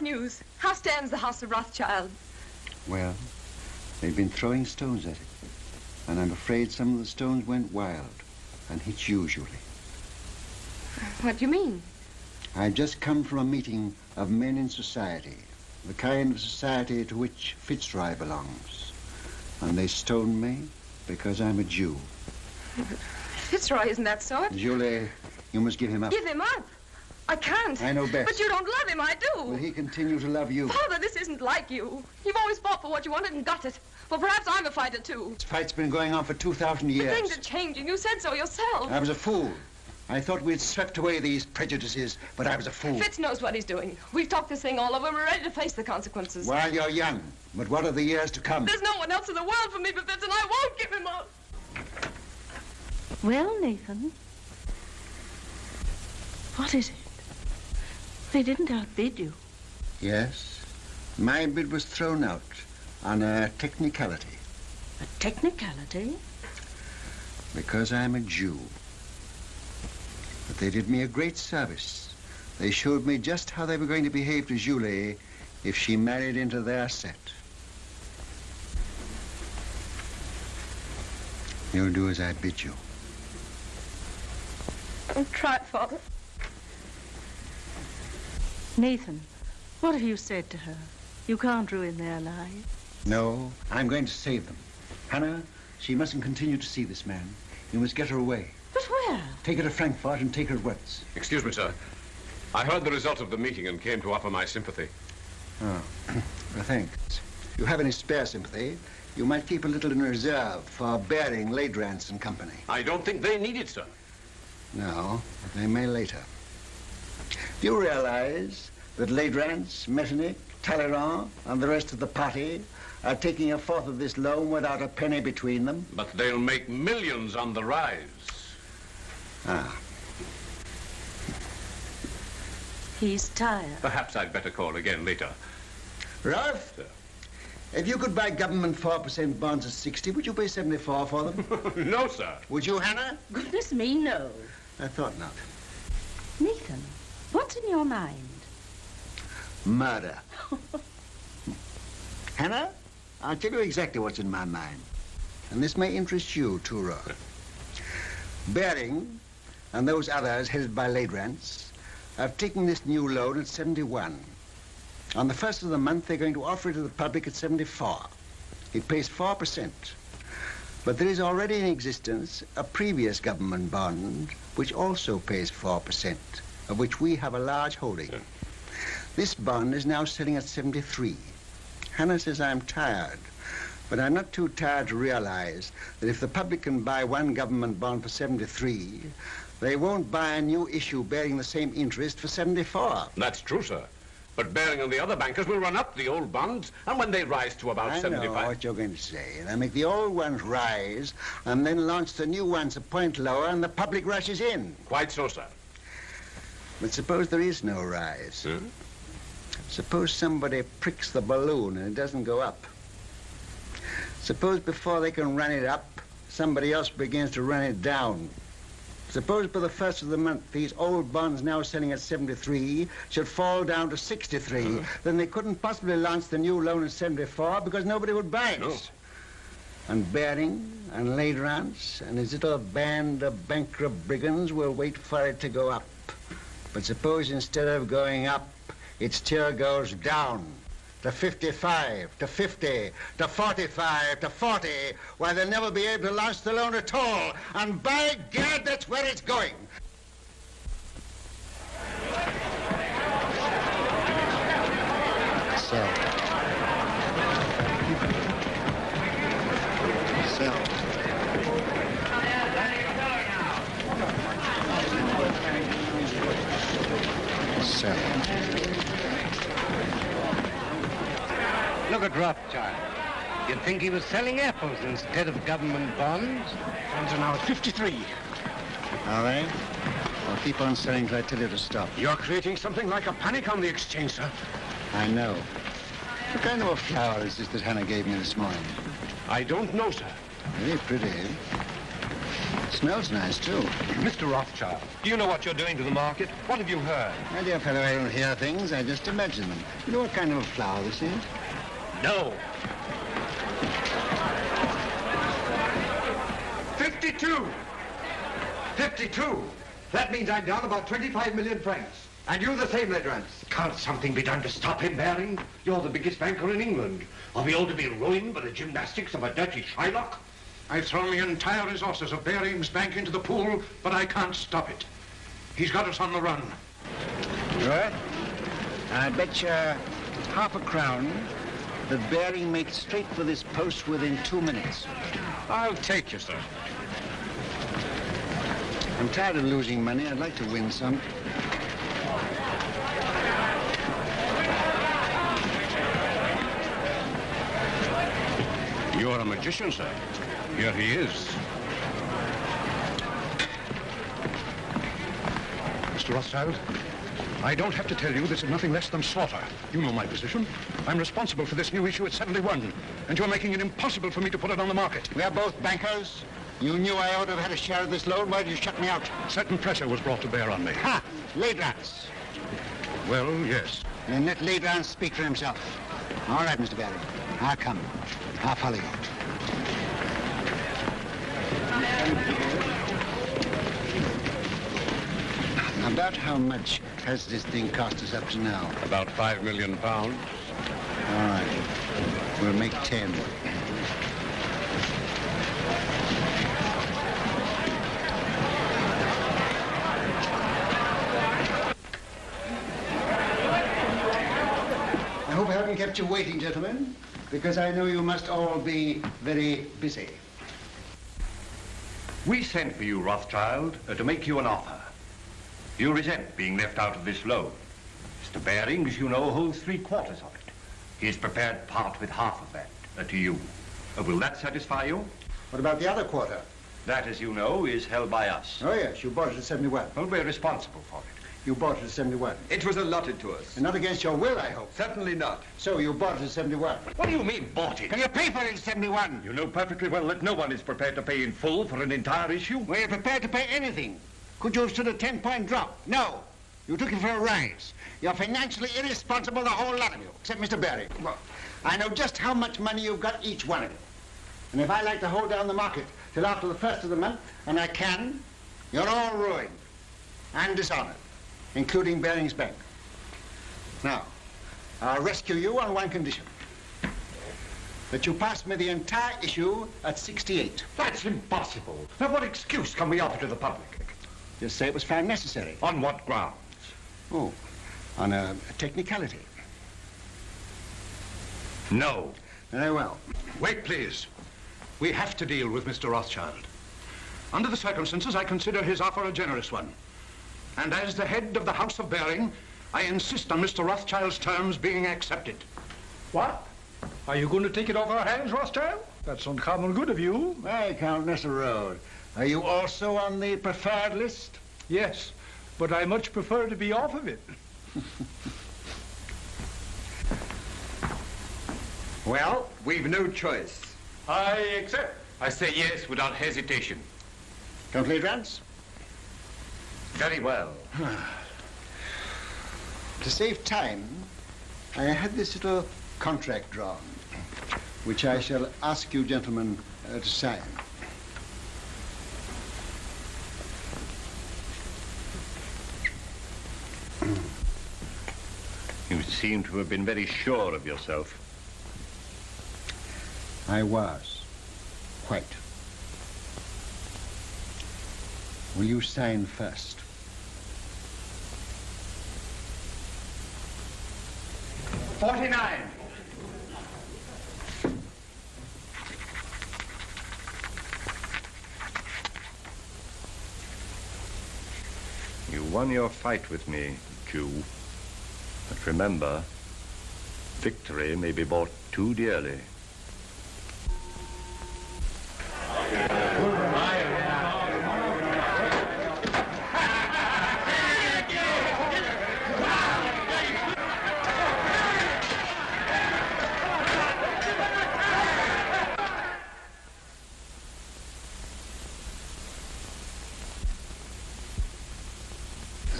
News. How stands the House of Rothschild? Well, they've been throwing stones at it. And I'm afraid some of the stones went wild and hit you, Julie. What do you mean? I've just come from a meeting of men in society, the kind of society to which Fitzroy belongs. And they stoned me because I'm a Jew. Fitzroy isn't that sort. Julie, you must give him up. Give him up? I can't. I know best. But you don't love him, I do. Will he continue to love you? Father, this isn't like you. You've always fought for what you wanted and got it. Well, perhaps I'm a fighter, too. This fight's been going on for 2,000 years. But things are changing. You said so yourself. I was a fool. I thought we'd swept away these prejudices, but I was a fool. Fitz knows what he's doing. We've talked this thing all over. We're ready to face the consequences. While you're young. But what are the years to come? There's no one else in the world for me but Fitz, and I won't give him up. Well, Nathan, what is it? They didn't outbid you. Yes. My bid was thrown out on a technicality. A technicality? Because I'm a Jew. But they did me a great service. They showed me just how they were going to behave to Julie if she married into their set. You'll do as I bid you. I'll try, Father. Nathan, what have you said to her? You can't ruin their lives. No, I'm going to save them. Hannah, she mustn't continue to see this man. You must get her away. But where? Take her to Frankfurt and take her at once. Excuse me, sir. I heard the result of the meeting and came to offer my sympathy. Oh, well, thanks. If you have any spare sympathy, you might keep a little in reserve for Baring, Ladrance and Company. I don't think they need it, sir. No, but they may later. Do you realize that Ladrance, Metternich, Talleyrand, and the rest of the party are taking a fourth of this loan without a penny between them? But they'll make millions on the rise. Ah. He's tired. Perhaps I'd better call again later. Ralph, Sir. if you could buy government 4% bonds at 60, would you pay 74 for them? No, sir. Would you, Hannah? Goodness me, no. I thought not. Nathan, what's in your mind? Murder. Hannah, I'll tell you exactly what's in my mind. And this may interest you, too, Roth. Baring and those others headed by Ladrans have taken this new loan at 71. On the first of the month, they're going to offer it to the public at 74. It pays 4%. But there is already in existence a previous government bond which also pays 4%, of which we have a large holding. This bond is now selling at 73. Hannah says I'm tired, but I'm not too tired to realize that if the public can buy one government bond for 73, they won't buy a new issue bearing the same interest for 74. That's true, sir. But Baring and the other bankers will run up the old bonds, and when they rise to about 75... I know what you're going to say. They'll make the old ones rise, and then launch the new ones a point lower, and the public rushes in. Quite so, sir. But suppose there is no rise. Suppose somebody pricks the balloon and it doesn't go up. Suppose before they can run it up, somebody else begins to run it down. Suppose by the first of the month, these old bonds now selling at 73 should fall down to 63. Then they couldn't possibly launch the new loan at 74 because nobody would buy it. No. And Baring and Ladrans and his little band of bankrupt brigands will wait for it to go up. But suppose instead of going up, its tier goes down to 55, to 50, to 45, to 40, why they'll never be able to launch the loan at all. And by gad, that's where it's going. Sell. Sell. Sell. Look at Rothschild. You'd think he was selling apples instead of government bonds. Bonds are now at 53. All right. I'll keep on selling till I tell you to stop. You're creating something like a panic on the exchange, sir. I know. What kind of a flower is this that Hannah gave me this morning? I don't know, sir. Very pretty. Smells nice, too. Mr. Rothschild, do you know what you're doing to the market? What have you heard? My dear fellow, I don't hear things. I just imagine them. You know what kind of a flower this is? No. 52! 52! That means I'm down about 25 million francs. And you the same, Ladrans. Can't something be done to stop him, Baring? You're the biggest banker in England. Are we all to be ruined by the gymnastics of a dirty Shylock? I've thrown the entire resources of Baring's bank into the pool, but I can't stop it. He's got us on the run. Right. I bet you half a crown that Baring makes straight for this post within 2 minutes. I'll take you, sir. I'm tired of losing money. I'd like to win some. You're a magician, sir. Here he is. Mr. Rothschild, I don't have to tell you this is nothing less than slaughter. You know my position. I'm responsible for this new issue at 71, and you're making it impossible for me to put it on the market. We are both bankers. You knew I ought to have had a share of this loan. Why did you shut me out? Certain pressure was brought to bear on me. Ha! Ladrans. Well, yes. Then let Ladrans speak for himself. All right, Mr. Baring. I'll come. I'll follow you. About how much has this thing cost us up to now? About £5 million. All right. We'll make 10. I hope I haven't kept you waiting, gentlemen, because I know you must all be very busy. We sent for you, Rothschild, to make you an offer. You resent being left out of this loan. Mr. Baring, as you know, holds 3/4 of it. He is prepared to part with half of that to you. Will that satisfy you? What about the other quarter? That, as you know, is held by us. Oh, yes, you bought it at 71. Well, we're responsible for it. You bought it at 71. It was allotted to us. And not against your will, I hope. Certainly not. So you bought it at 71. What do you mean, bought it? Can you pay for it at 71? You know perfectly well that no one is prepared to pay in full for an entire issue. Were you prepared to pay anything? Could you have stood a 10-point drop? No. You took him for a rise. You're financially irresponsible, the whole lot of you, except Mr. Barry. Well, I know just how much money you've got, each one of you. And if I like to hold down the market till after the first of the month, and I can, you're all ruined and dishonored, including Baring's Bank. Now, I'll rescue you on one condition. That you pass me the entire issue at 68. That's impossible. Now, what excuse can we offer to the public? Just say it was found necessary. On what grounds? Oh, on a technicality. No. Very well. Wait, please. We have to deal with Mr. Rothschild. Under the circumstances, I consider his offer a generous one. And as the head of the House of Baring, I insist on Mr. Rothschild's terms being accepted. What? Are you going to take it off our hands, Rothschild? That's uncommon good of you. Hey, Count Mr. Road. Are you also on the preferred list? Yes, but I much prefer to be off of it. Well, we've no choice. I accept. I say yes without hesitation. Complete Rance? Very well. To save time, I had this little contract drawn, which I shall ask you gentlemen to sign. You seem to have been very sure of yourself. I was. Quite. Will you sign first? $49. You won your fight with me, Jew. But remember, victory may be bought too dearly.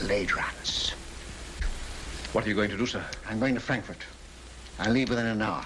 Late Rance. What are you going to do, sir? I'm going to Frankfurt. I'll leave within an hour.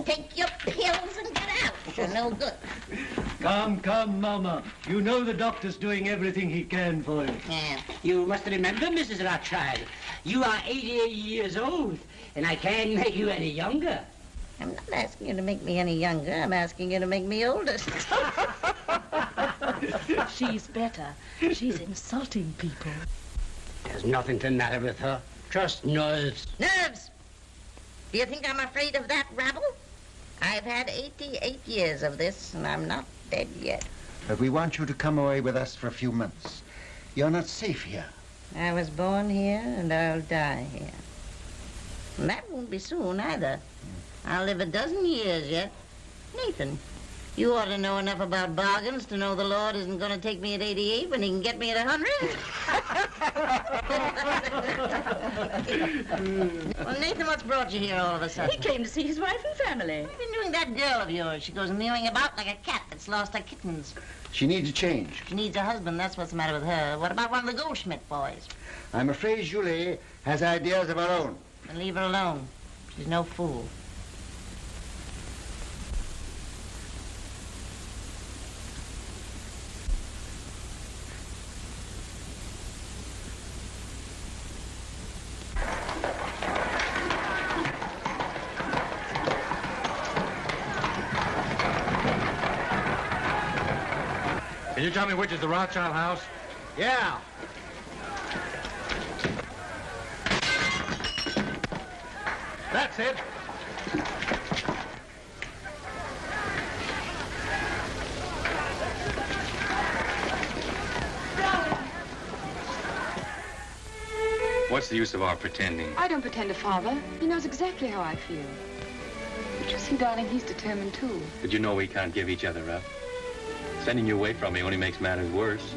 Take your pills and get out. You're no good. Come, Mama. You know the doctor's doing everything he can for you. Yeah. You must remember, Mrs. Rothschild, you are 88 years old, and I can't make you any younger. I'm not asking you to make me any younger. I'm asking you to make me older. She's better. She's insulting people. There's nothing the matter with her. Just nerves. Nerves! Do you think I'm afraid of that rabble? I've had 88 years of this, and I'm not dead yet. But we want you to come away with us for a few months. You're not safe here. I was born here, and I'll die here. And that won't be soon, either. I'll live a dozen years yet. Nathan, you ought to know enough about bargains to know the Lord isn't going to take me at 88 when he can get me at 100. Well, Nathan, what's brought you here all of a sudden? He came to see his wife and family. What have you been doing that girl of yours? She goes mewing about like a cat that's lost her kittens. She needs a change. She needs a husband, that's what's the matter with her. What about one of the Goldschmidt boys? I'm afraid Julie has ideas of her own. Then leave her alone. She's no fool. Can you tell me which is the Rothschild house? Yeah. That's it. What's the use of our pretending? I don't pretend to Father. He knows exactly how I feel. But you see, darling, he's determined too. But you know we can't give each other up. Sending you away from me only makes matters worse.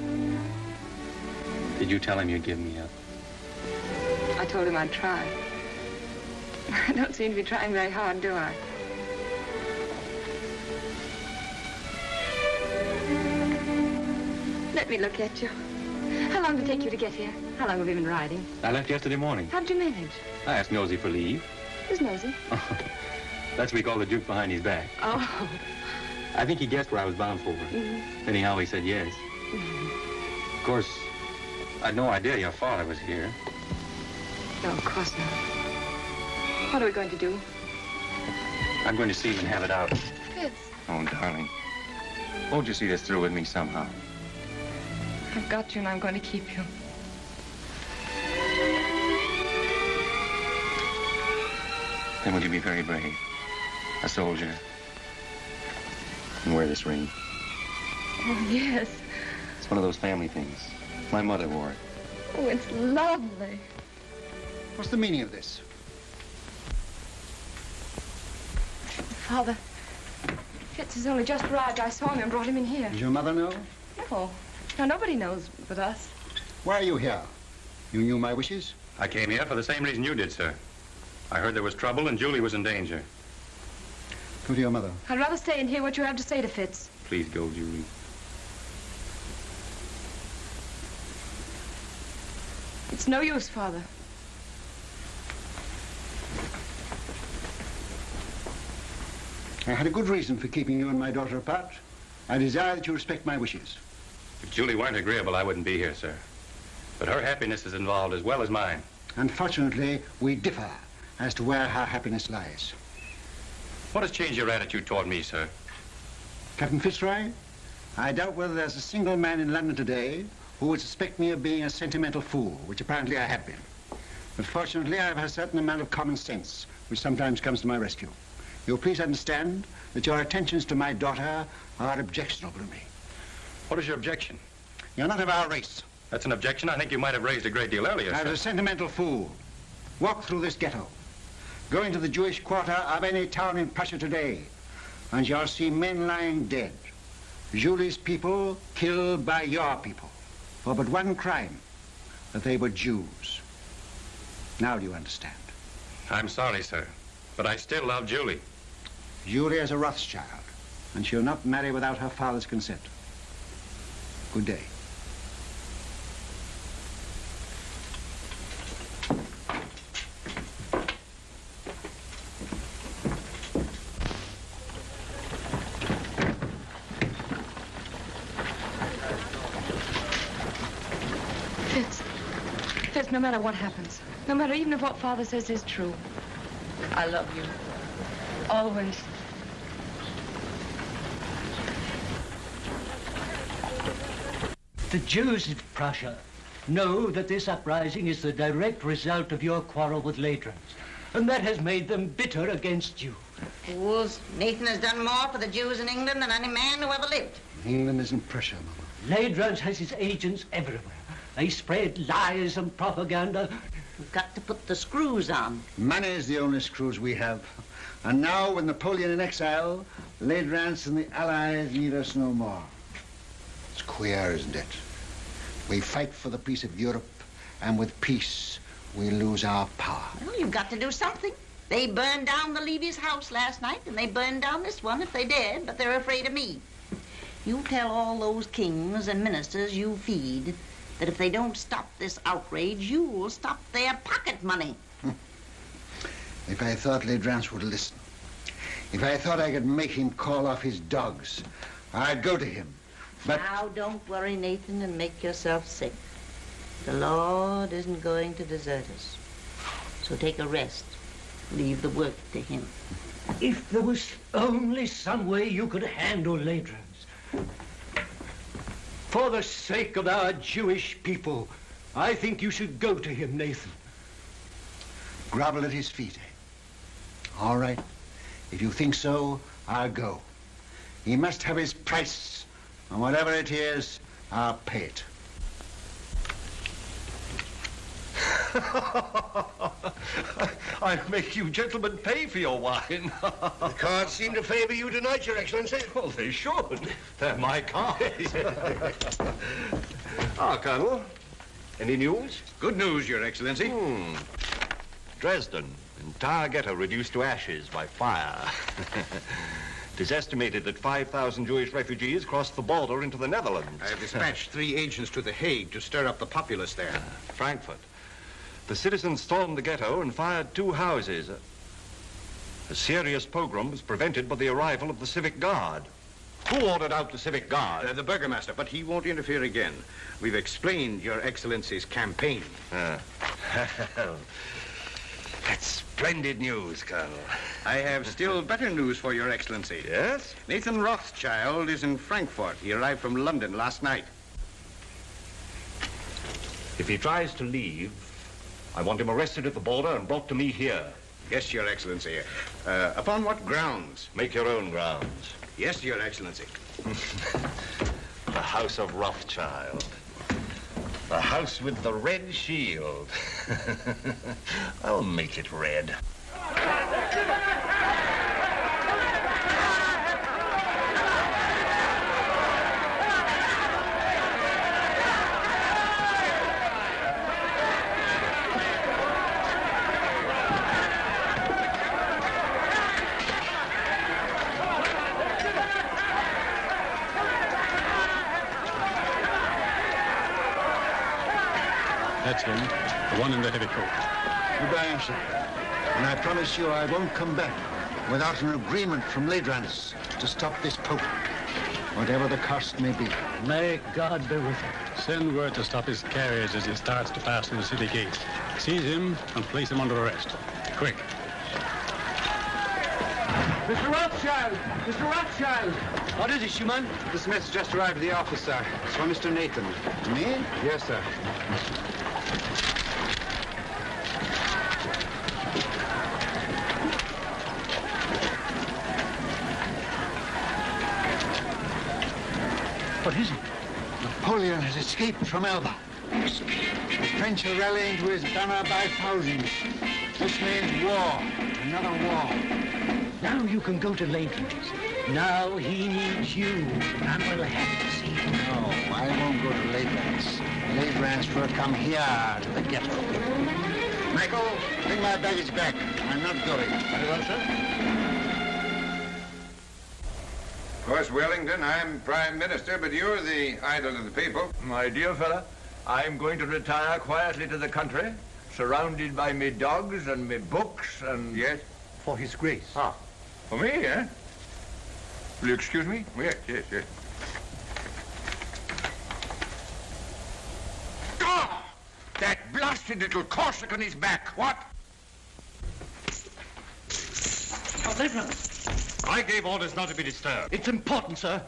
Did you tell him you'd give me up? I told him I'd try. I don't seem to be trying very hard, do I? Let me look at you. How long did it take you to get here? How long have you been riding? I left yesterday morning. How'd you manage? I asked Nosy for leave. Who's Nosy? That's what we call the Duke behind his back. Oh. I think he guessed where I was bound for. Anyhow, he said yes. Of course, I'd no idea your father was here. No, of course not. What are we going to do? I'm going to see him and have it out. Fitz, Oh, darling. Won't you see this through with me somehow? I've got you and I'm going to keep you. Then will you be very brave? A soldier. And wear this ring. Oh, yes. It's one of those family things. My mother wore it. Oh, it's lovely. What's the meaning of this? Father, Fitz has only just arrived. I saw him and brought him in here. Does your mother know? No. No, nobody knows but us. Why are you here? You knew my wishes? I came here for the same reason you did, sir. I heard there was trouble and Julie was in danger. Go to your mother. I'd rather stay and hear what you have to say to Fitz. Please go, Julie. It's no use, Father. I had a good reason for keeping you and my daughter apart. I desire that you respect my wishes. If Julie weren't agreeable, I wouldn't be here, sir. But her happiness is involved as well as mine. Unfortunately, we differ as to where her happiness lies. What has changed your attitude toward me, sir? Captain Fitzroy, I doubt whether there's a single man in London today who would suspect me of being a sentimental fool, which apparently I have been. But fortunately, I have a certain amount of common sense, which sometimes comes to my rescue. You'll please understand that your attentions to my daughter are objectionable to me. What is your objection? You're not of our race. That's an objection I think you might have raised a great deal earlier, I sir. was a sentimental fool. Walk through this ghetto. Go into the Jewish quarter of any town in Prussia today, and you'll see men lying dead. Julie's people killed by your people for but one crime, that they were Jews. Now do you understand? I'm sorry, sir, but I still love Julie. Julie is a Rothschild, and she'll not marry without her father's consent. Good day. Fitz, no matter what happens, no matter even if what Father says is true, I love you. Always. The Jews of Prussia know that this uprising is the direct result of your quarrel with Ladrans, and that has made them bitter against you. Fools, Nathan has done more for the Jews in England than any man who ever lived. England isn't Prussia, Mama. Ladrans has his agents everywhere. They spread lies and propaganda. You've got to put the screws on. Money is the only screws we have. And now, with Napoleon in exile, Ladrans and the Allies need us no more. It's queer, isn't it? We fight for the peace of Europe, and with peace, we lose our power. Well, you've got to do something. They burned down the Levy's house last night, and they burned down this one if they dared, but they're afraid of me. You tell all those kings and ministers you feed that if they don't stop this outrage, you'll stop their pocket money. If I thought Ledrans would listen, if I thought I could make him call off his dogs, I'd go to him. But now, don't worry, Nathan, and make yourself sick. The Lord isn't going to desert us. So take a rest. Leave the work to him. If there was only some way you could handle Ledrans. For the sake of our Jewish people, I think you should go to him, Nathan. grovel at his feet, eh? All right. If you think so, I'll go. He must have his price, and whatever it is, I'll pay it. I'll make you gentlemen pay for your wine. The cards seem to favor you tonight, Your Excellency. Well, they should. They're my cards. Colonel. Any news? Good news, Your Excellency. Dresden, entire ghetto reduced to ashes by fire. It is estimated that 5,000 Jewish refugees crossed the border into the Netherlands. I have dispatched 3 agents to The Hague to stir up the populace there. Frankfurt. The citizens stormed the ghetto and fired 2 houses. A serious pogrom was prevented by the arrival of the Civic Guard. Who ordered out the Civic Guard? The Burgomaster, but he won't interfere again. We've explained Your Excellency's campaign. That's splendid news, Colonel. I have still better news for Your Excellency. Yes? Nathan Rothschild is in Frankfurt. He arrived from London last night. If he tries to leave, I want him arrested at the border and brought to me here. Yes, Your Excellency. Upon what grounds? Make your own grounds. Yes, Your Excellency. The House of Rothschild. The house with the red shield. I'll make it red. That's him, the one in the heavy coat. Goodbye, sir. And I promise you I won't come back without an agreement from Ledrans to stop this pope, whatever the cost may be. May God be with him. Send word to stop his carriage as he starts to pass through the city gate. Seize him and place him under arrest. Quick. Mr. Rothschild! Mr. Rothschild! What is it, Schumann? This message just arrived at the office, sir. It's from Mr. Nathan. Me? Yes, sir. What is it? Napoleon has escaped from Elba. The French are rallying to his banner by thousands. This means war. Another war. Now you can go to Ledrans. Now he needs you, and we'll have to see him. No, I won't go to Ledrans. Ledrans will come here to the ghetto. Michael, bring my baggage back. I'm not going. Very well, sir. Of course, Wellington, I'm Prime Minister, but you're the idol of the people. My dear fella, I'm going to retire quietly to the country, surrounded by me dogs and me books and... Yes? For His Grace. Ah, for me, eh? Will you excuse me? Yes, yes, yes. Oh! That blasted little Corsican is back. What? Oh, Ledrans. I gave orders not to be disturbed. It's important, sir.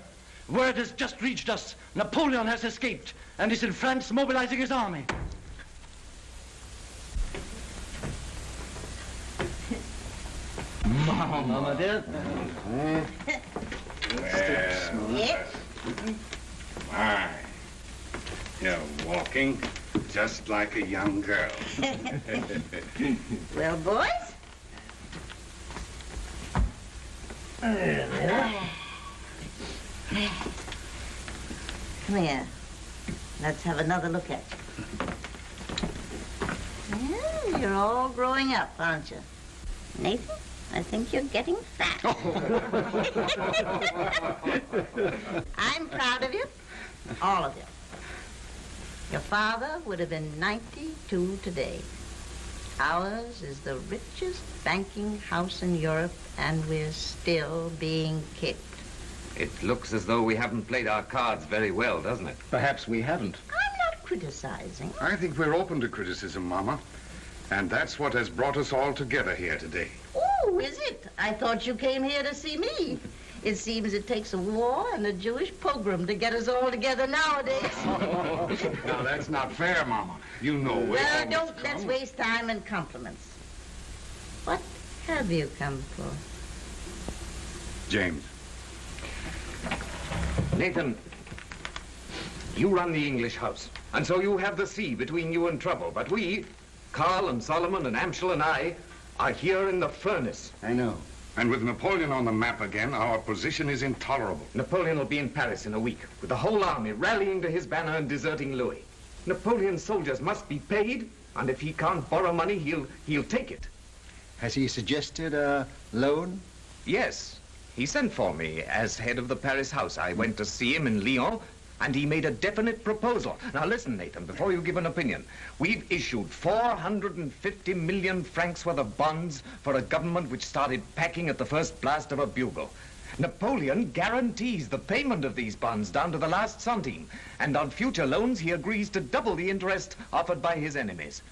Word has just reached us. Napoleon has escaped and is in France mobilizing his army. Mama, dear. Yes? My, you're walking just like a young girl. Well, boys? Come here. Let's have another look at you. Yeah, you're all growing up, aren't you? Nathan, I think you're getting fat. I'm proud of you. All of you. Your father would have been 92 today. Ours is the richest banking house in Europe, and we're still being kicked. It looks as though we haven't played our cards very well, doesn't it? Perhaps we haven't. I'm not criticizing. I think we're open to criticism, Mama. And that's what has brought us all together here today. Oh, is it? I thought you came here to see me. It seems it takes a war and a Jewish pogrom to get us all together nowadays. Now, that's not fair, Mama. You know we're Well, almost don't let's waste time in compliments. What have you come for? James. Nathan, you run the English house, and so you have the sea between you and trouble. But we, Carl and Solomon and Amschel and I, are here in the furnace. I know. And with Napoleon on the map again, our position is intolerable. Napoleon will be in Paris in a week, with the whole army rallying to his banner and deserting Louis. Napoleon's soldiers must be paid, and if he can't borrow money, he'll take it. Has he suggested a loan? Yes. He sent for me as head of the Paris house. I went to see him in Lyon, and he made a definite proposal. Now listen, Nathan, before you give an opinion. We've issued 450 million francs worth of bonds for a government which started packing at the first blast of a bugle. Napoleon guarantees the payment of these bonds down to the last centime, and on future loans he agrees to double the interest offered by his enemies.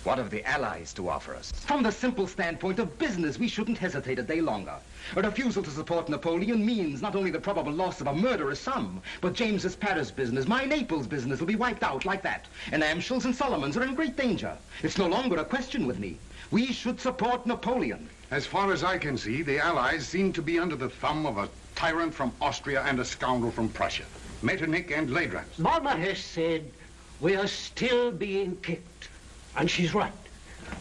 What have the Allies to offer us? From the simple standpoint of business, we shouldn't hesitate a day longer. A refusal to support Napoleon means not only the probable loss of a murderous sum, but James's Paris business, my Naples business, will be wiped out like that. And Amschel's and Solomon's are in great danger. It's no longer a question with me. We should support Napoleon. As far as I can see, the Allies seem to be under the thumb of a tyrant from Austria and a scoundrel from Prussia. Metternich and Ladrans. Mama has said we are still being kicked. And she's right.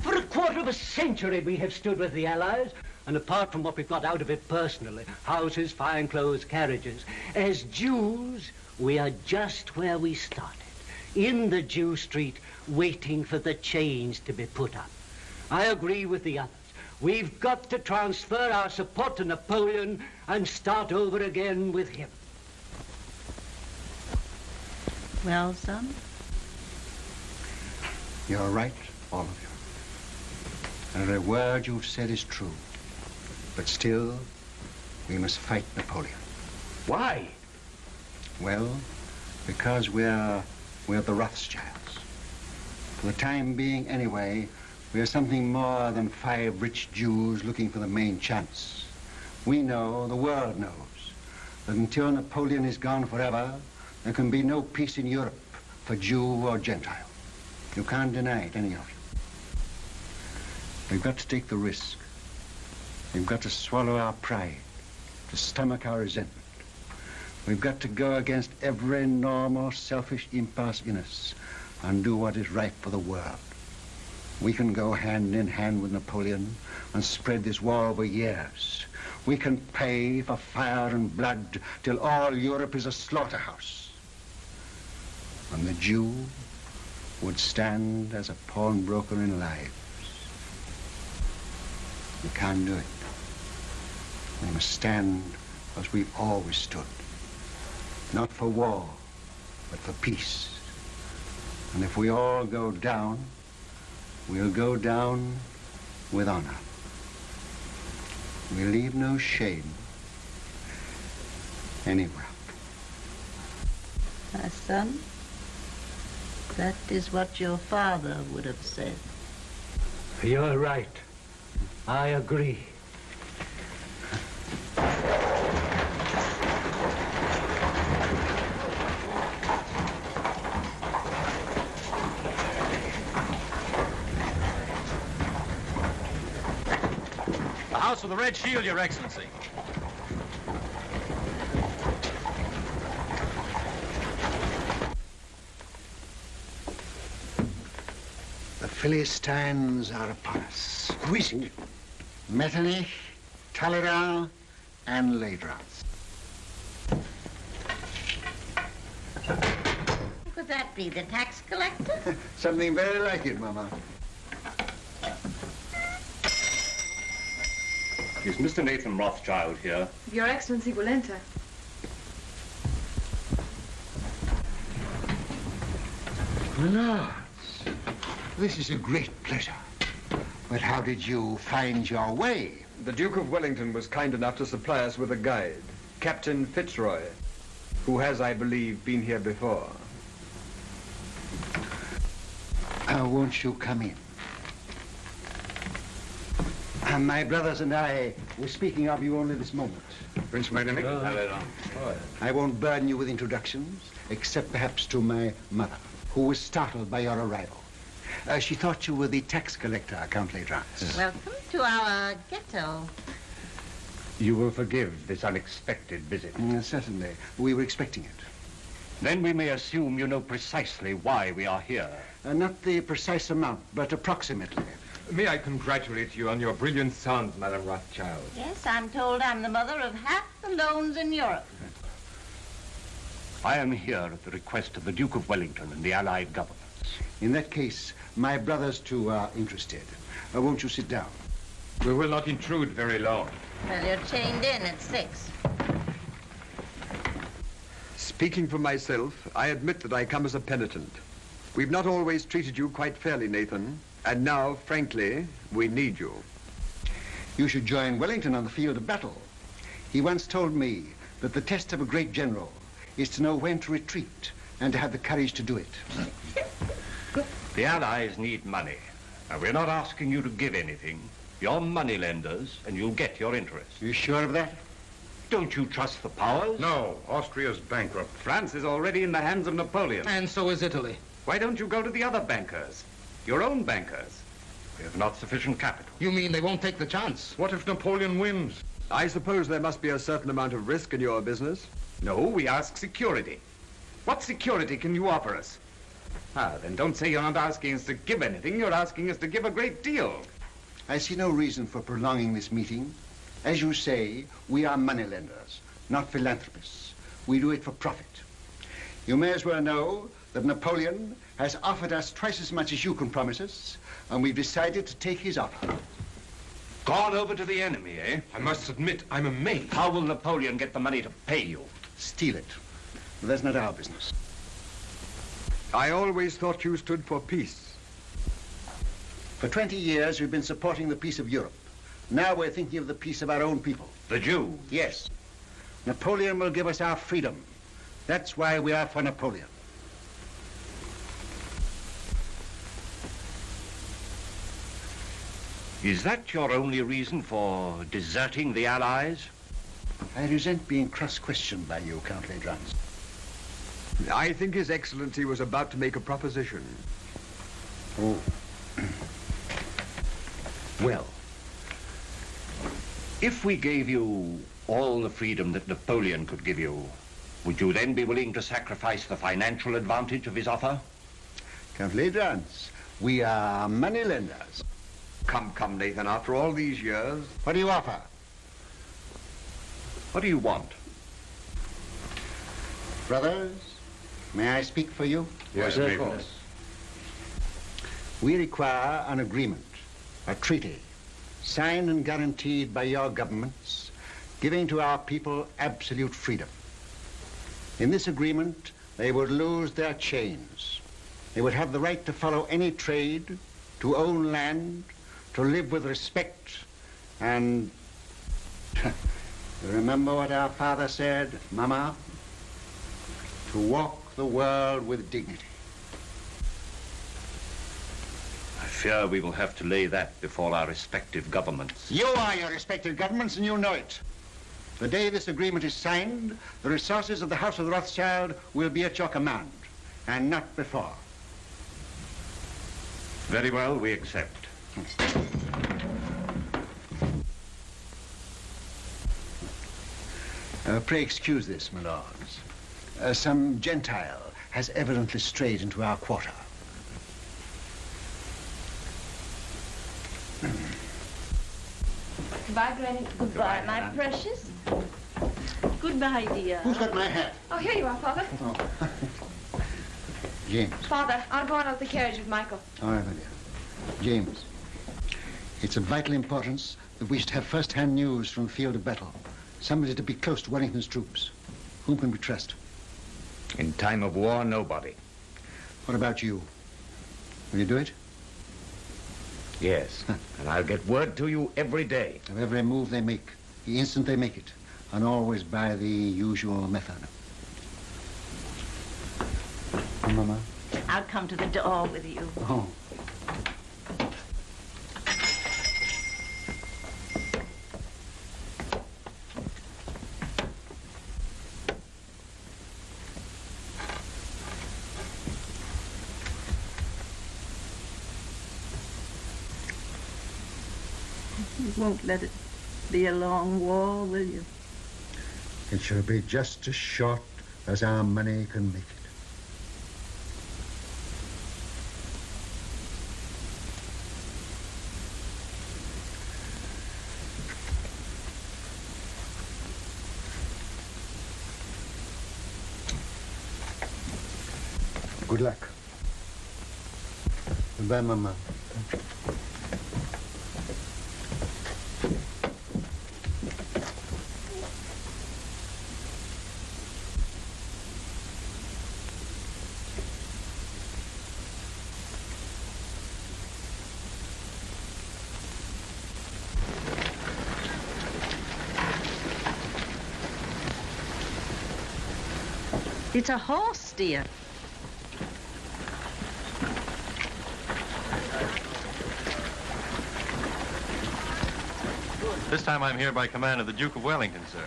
For a quarter of a century we have stood with the Allies, and apart from what we've got out of it personally, houses, fine clothes, carriages, as Jews, we are just where we started, in the Jew street, waiting for the chains to be put up. I agree with the others. We've got to transfer our support to Napoleon and start over again with him. Well, son? You're right, all of you. Every word you've said is true. But still, we must fight Napoleon. Why? Well, because we're the Rothschilds. For the time being, anyway, we are something more than 5 rich Jews looking for the main chance. We know, the world knows, that until Napoleon is gone forever, there can be no peace in Europe for Jew or Gentile. You can't deny it, any of you. We've got to take the risk. We've got to swallow our pride, to stomach our resentment. We've got to go against every normal, selfish impulse in us and do what is right for the world. We can go hand in hand with Napoleon and spread this war over years. We can pay for fire and blood till all Europe is a slaughterhouse. And the Jew would stand as a pawnbroker in lives. We can't do it. We must stand as we've always stood. Not for war, but for peace. And if we all go down, we'll go down with honor. We leave no shame anywhere. My son, that is what your father would have said. You're right. I agree. The House of the Red Shield, Your Excellency. The Philistines are upon us. Who is it? Metternich, Talleyrand, and Ladrans. Could that be the tax collector? Something very like it, Mama. Is Mr. Nathan Rothschild here? Your Excellency will enter. Lords, This is a great pleasure. But how did you find your way? The Duke of Wellington was kind enough to supply us with a guide, Captain Fitzroy, who has, I believe, been here before. Won't you come in? My brothers and I were speaking of you only this moment. Prince Metternich? I won't burden you with introductions, except perhaps to my mother, who was startled by your arrival. She thought you were the tax collector, Count L'Aidrance. Welcome to our ghetto. You will forgive this unexpected visit. Certainly. We were expecting it. Then we may assume you know precisely why we are here. Not the precise amount, but approximately. May I congratulate you on your brilliant sons, Madame Rothschild? Yes, I'm told I'm the mother of half the loans in Europe. I am here at the request of the Duke of Wellington and the Allied governments. In that case, my brothers too are interested. Won't you sit down? We will not intrude very long. Well, you're chained in at 6. Speaking for myself, I admit that I come as a penitent. We've not always treated you quite fairly, Nathan. And now, frankly, we need you. You should join Wellington on the field of battle. He once told me that the test of a great general is to know when to retreat and to have the courage to do it. The Allies need money, and we're not asking you to give anything. You're money lenders, and you'll get your interest. You sure of that? Don't you trust the powers? No, Austria's bankrupt. France is already in the hands of Napoleon. And so is Italy. Why don't you go to the other bankers? Your own bankers. We have not sufficient capital. You mean they won't take the chance? What if Napoleon wins? I suppose there must be a certain amount of risk in your business. No, we ask security. What security can you offer us? Then don't say you're not asking us to give anything. You're asking us to give a great deal. I see no reason for prolonging this meeting. As you say, we are moneylenders, not philanthropists. We do it for profit. You may as well know that Napoleon has offered us twice as much as you can promise us, and we've decided to take his offer. Gone over to the enemy, eh? I must admit, I'm amazed. How will Napoleon get the money to pay you? Steal it. But that's not our business. I always thought you stood for peace. For 20 years, we've been supporting the peace of Europe. Now we're thinking of the peace of our own people. The Jews? Yes. Napoleon will give us our freedom. That's why we are for Napoleon. Is that your only reason for deserting the Allies? I resent being cross-questioned by you, Count L'Aidrance. I think His Excellency was about to make a proposition. Oh. Well, if we gave you all the freedom that Napoleon could give you, would you then be willing to sacrifice the financial advantage of his offer? Count L'Aidrance, we are moneylenders. Come, Nathan, after all these years. What do you offer? What do you want? Brothers, may I speak for you? Yes, of course. We require an agreement, a treaty, signed and guaranteed by your governments, giving to our people absolute freedom. In this agreement, they would lose their chains. They would have the right to follow any trade, to own land, to live with respect, and you remember what our father said, Mama? To walk the world with dignity. I fear we will have to lay that before our respective governments. You are your respective governments, and you know it. The day this agreement is signed, the resources of the House of Rothschild will be at your command, and not before. Very well, we accept. Pray excuse this, my lords. Some Gentile has evidently strayed into our quarter. Goodbye, Granny. Goodbye, my precious. Goodbye, dear. Who's got my hat? Oh, here you are, Father. Oh. James. Father, I'll go on out the carriage with Michael. All right, my dear. James, it's of vital importance that we should have first-hand news from the field of battle. Somebody to be close to Wellington's troops. Whom can we trust? In time of war, nobody. What about you? Will you do it? Yes, and I'll get word to you every day. Of every move they make, the instant they make it, and always by the usual method. Mama? I'll come to the door with you. Oh. You won't let it be a long war, will you? It shall be just as short as our money can make it. Good luck. Goodbye, Mama. It's a horse, dear. This time I'm here by command of the Duke of Wellington, sir.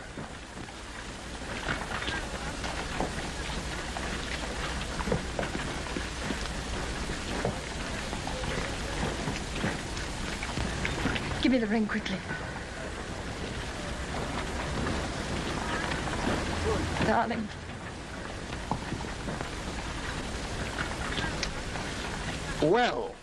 Give me the ring quickly. Darling. Well,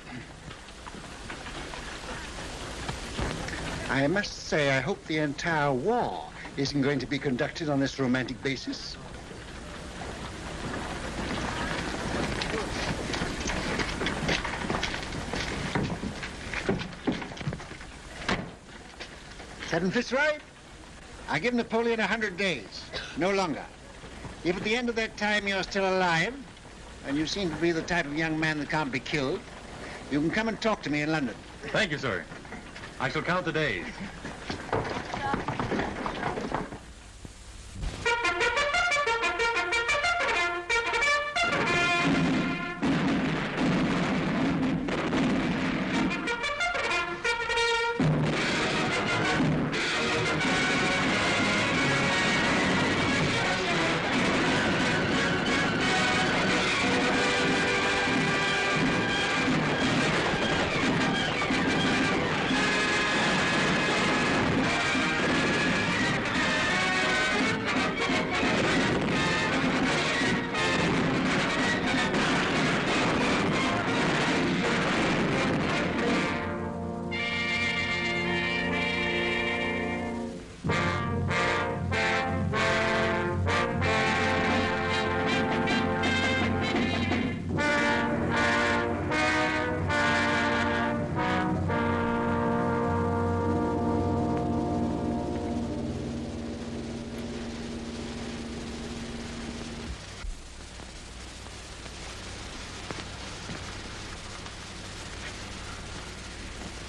I must say I hope the entire war isn't going to be conducted on this romantic basis. Seven Fitzroy, I give Napoleon 100 days, no longer. If at the end of that time you're still alive, and you seem to be the type of young man that can't be killed, you can come and talk to me in London. Thank you, sir. I shall count the days.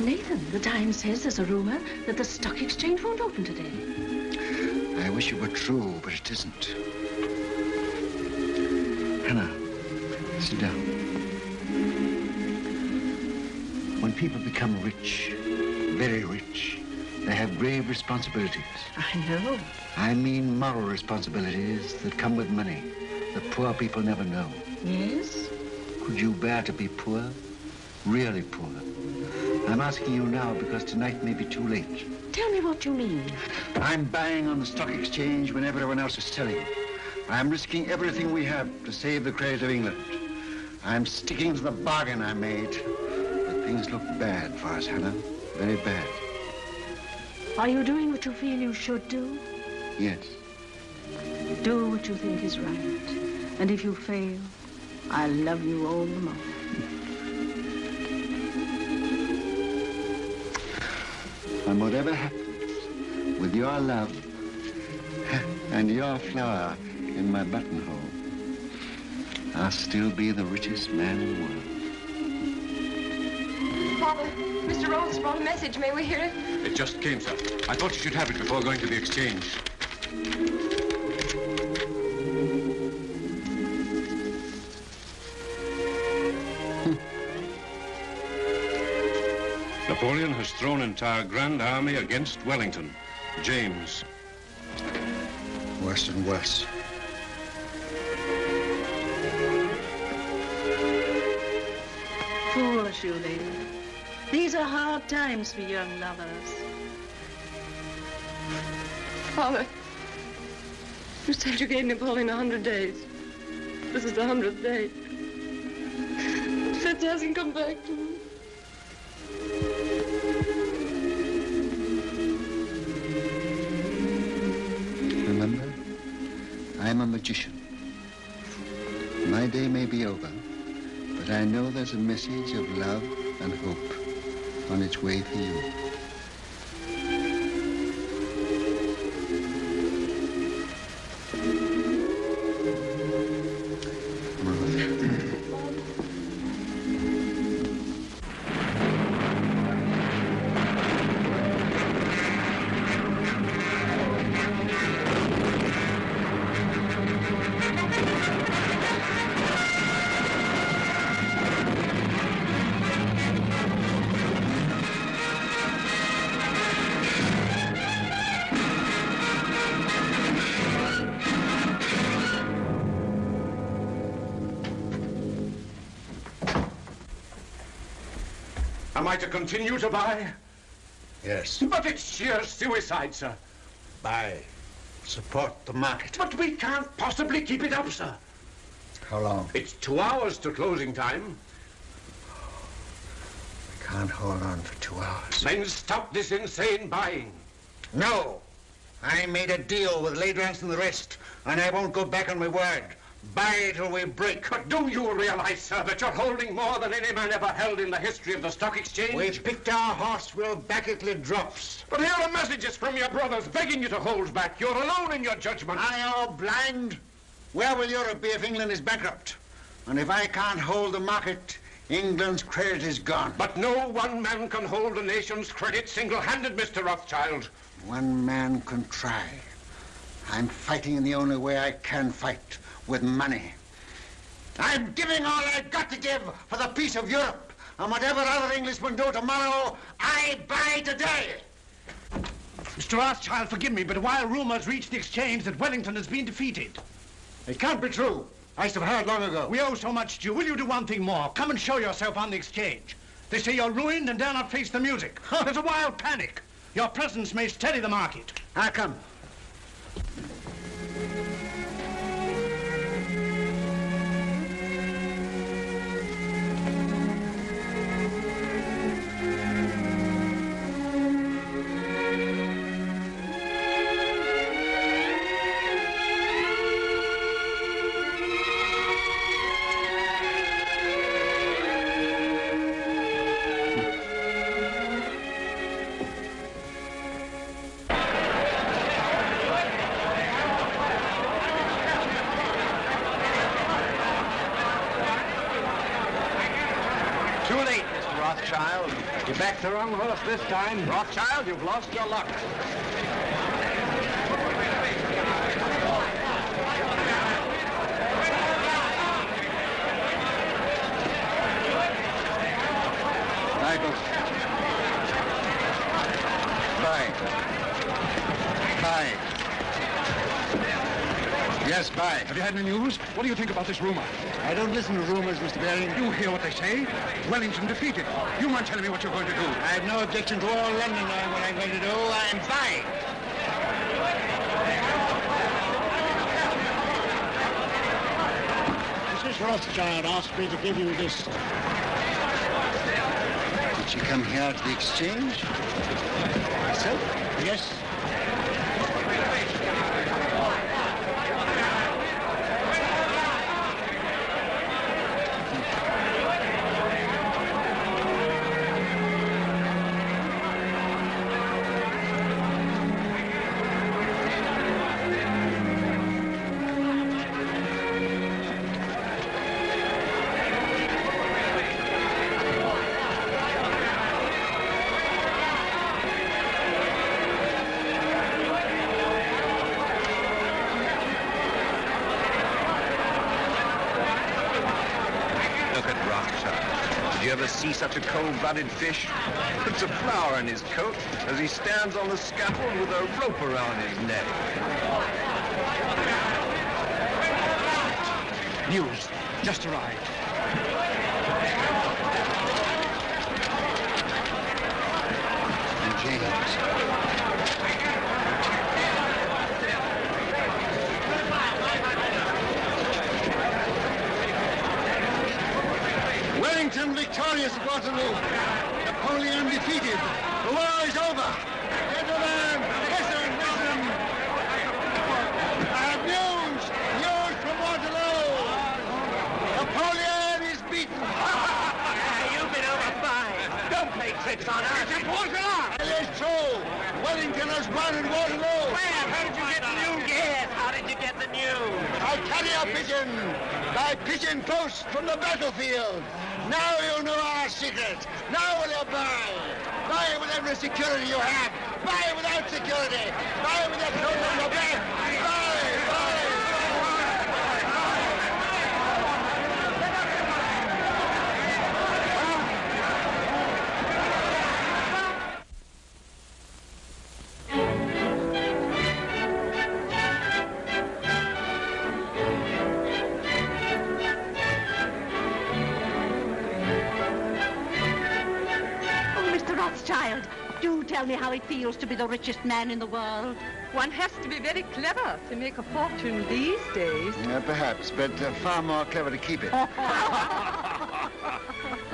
Nathan, the Times says there's a rumor that the stock exchange won't open today. I wish it were true, but it isn't. Hannah, sit down. When people become rich, very rich, they have grave responsibilities. I know. I mean moral responsibilities that come with money that poor people never know. Yes? Could you bear to be poor? Really poor? I'm asking you now because tonight may be too late. Tell me what you mean. I'm buying on the stock exchange when everyone else is selling. I'm risking everything we have to save the credit of England. I'm sticking to the bargain I made. But things look bad for us, Hannah. Very bad. Are you doing what you feel you should do? Yes. Do what you think is right. And if you fail, I'll love you all the more. And whatever happens, with your love and your flower in my buttonhole, I'll still be the richest man in the world. Father, Mr. Rhodes brought a message. May we hear it? It just came, sir. I thought you should have it before going to the exchange. Napoleon has thrown entire Grand Army against Wellington. James. Worse and worse. Foolish you, lady. These are hard times for young lovers. Father, you said you gave Napoleon 100 days. This is the 100th day. Fitz hasn't come back to me. Remember, I'm a magician. My day may be over, but I know there's a message of love and hope on its way for you. Am I to continue to buy? Yes. But it's sheer suicide, sir. Buy. Support the market. But we can't possibly keep it up, sir. How long? It's 2 hours to closing time. I can't hold on for 2 hours. Then stop this insane buying. No. I made a deal with Ladrans and the rest, and I won't go back on my word. Buy till we break. But do you realize, sir, that you're holding more than any man ever held in the history of the stock exchange? We've picked our horse. We'll back it till it drops. But here are messages from your brothers begging you to hold back. You're alone in your judgment. Are you blind? Where will Europe be if England is bankrupt? And if I can't hold the market, England's credit is gone. But no one man can hold a nation's credit single-handed, Mr. Rothschild. One man can try. I'm fighting in the only way I can fight, with money. I'm giving all I've got to give for the peace of Europe. And whatever other Englishmen do tomorrow, I buy today. Mr. Rothschild, forgive me, but while rumors reach the exchange that Wellington has been defeated... It can't be true. I should have heard long ago. We owe so much to you. Will you do one thing more? Come and show yourself on the exchange. They say you're ruined and dare not face the music. There's a wild panic. Your presence may steady the market. I'll come. Too late, Mr. Rothschild. You backed the wrong horse this time. Rothschild, you've lost your luck. Michael. Buy. Buy. Yes, buy. Have you had any news? What do you think about this rumor? I don't listen to rumors, Mr. Baring. You hear what they say? Wellington defeated. You mind telling me what you're going to do? I have no objection to all London knowing what I'm going to do. I'm buying. Mrs. Rothschild asked me to give you this. Did she come here to the exchange? Myself? Yes. ever see such a cold-blooded fish? Puts a flower in his coat as he stands on the scaffold with a rope around his neck. News. Just arrived. And James. Wellington victorious at Waterloo. Napoleon defeated. The war is over. Gentlemen, listen, listen. I have news. News from Waterloo. Napoleon is beaten. You've been overfine. Don't play tricks on us. It's at Waterloo. It is true. Wellington has won at Waterloo. Where? How did you get the news? Yes, how did you get the news? I carry a pigeon. By pigeon post from the battlefield. Now you know our secret. Now will you buy? Buy with every security you have. Buy without security. Buy with the coat on your back. Buy. Rothschild, do tell me how it feels to be the richest man in the world. One has to be very clever to make a fortune these days. Perhaps, but far more clever to keep it.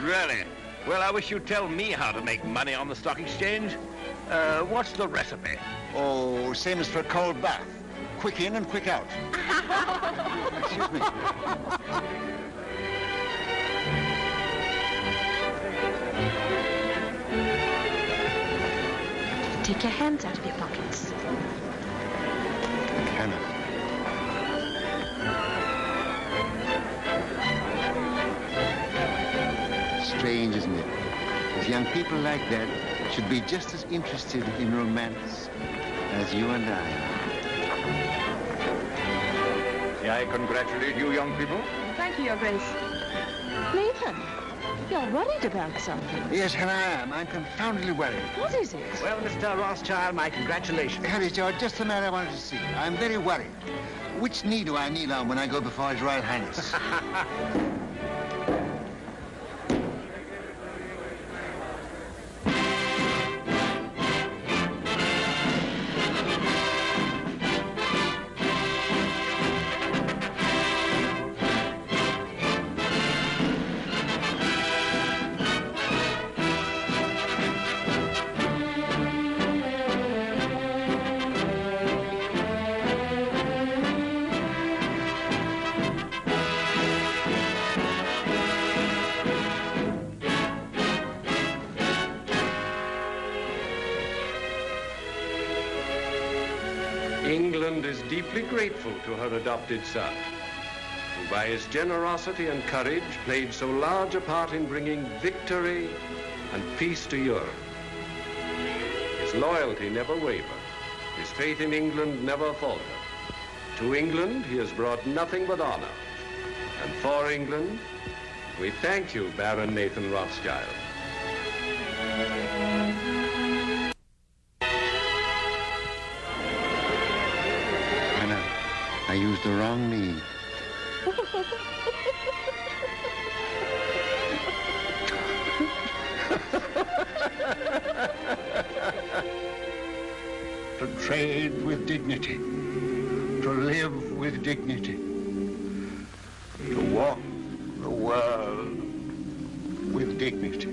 Really? Well, I wish you'd tell me how to make money on the stock exchange. What's the recipe? Oh, same as for a cold bath. Quick in and quick out. Excuse me. Take your hands out of your pockets. I cannot. Strange, isn't it? As young people like that should be just as interested in romance as you and I are. May I congratulate you, young people? Thank you, Your Grace. Nathan, you're worried about something. Yes, and I am. I'm confoundedly worried. What is it? Well, Mr. Rothschild, my congratulations. Harry, George, just the man I wanted to see. I'm very worried. Which knee do I kneel on when I go before His Royal Highness? England is deeply grateful to her adopted son, who by his generosity and courage played so large a part in bringing victory and peace to Europe. His loyalty never wavered. His faith in England never faltered. To England, he has brought nothing but honor. And for England, we thank you, Baron Nathan Rothschild. I used the wrong knee. To trade with dignity. To live with dignity. To walk the world with dignity.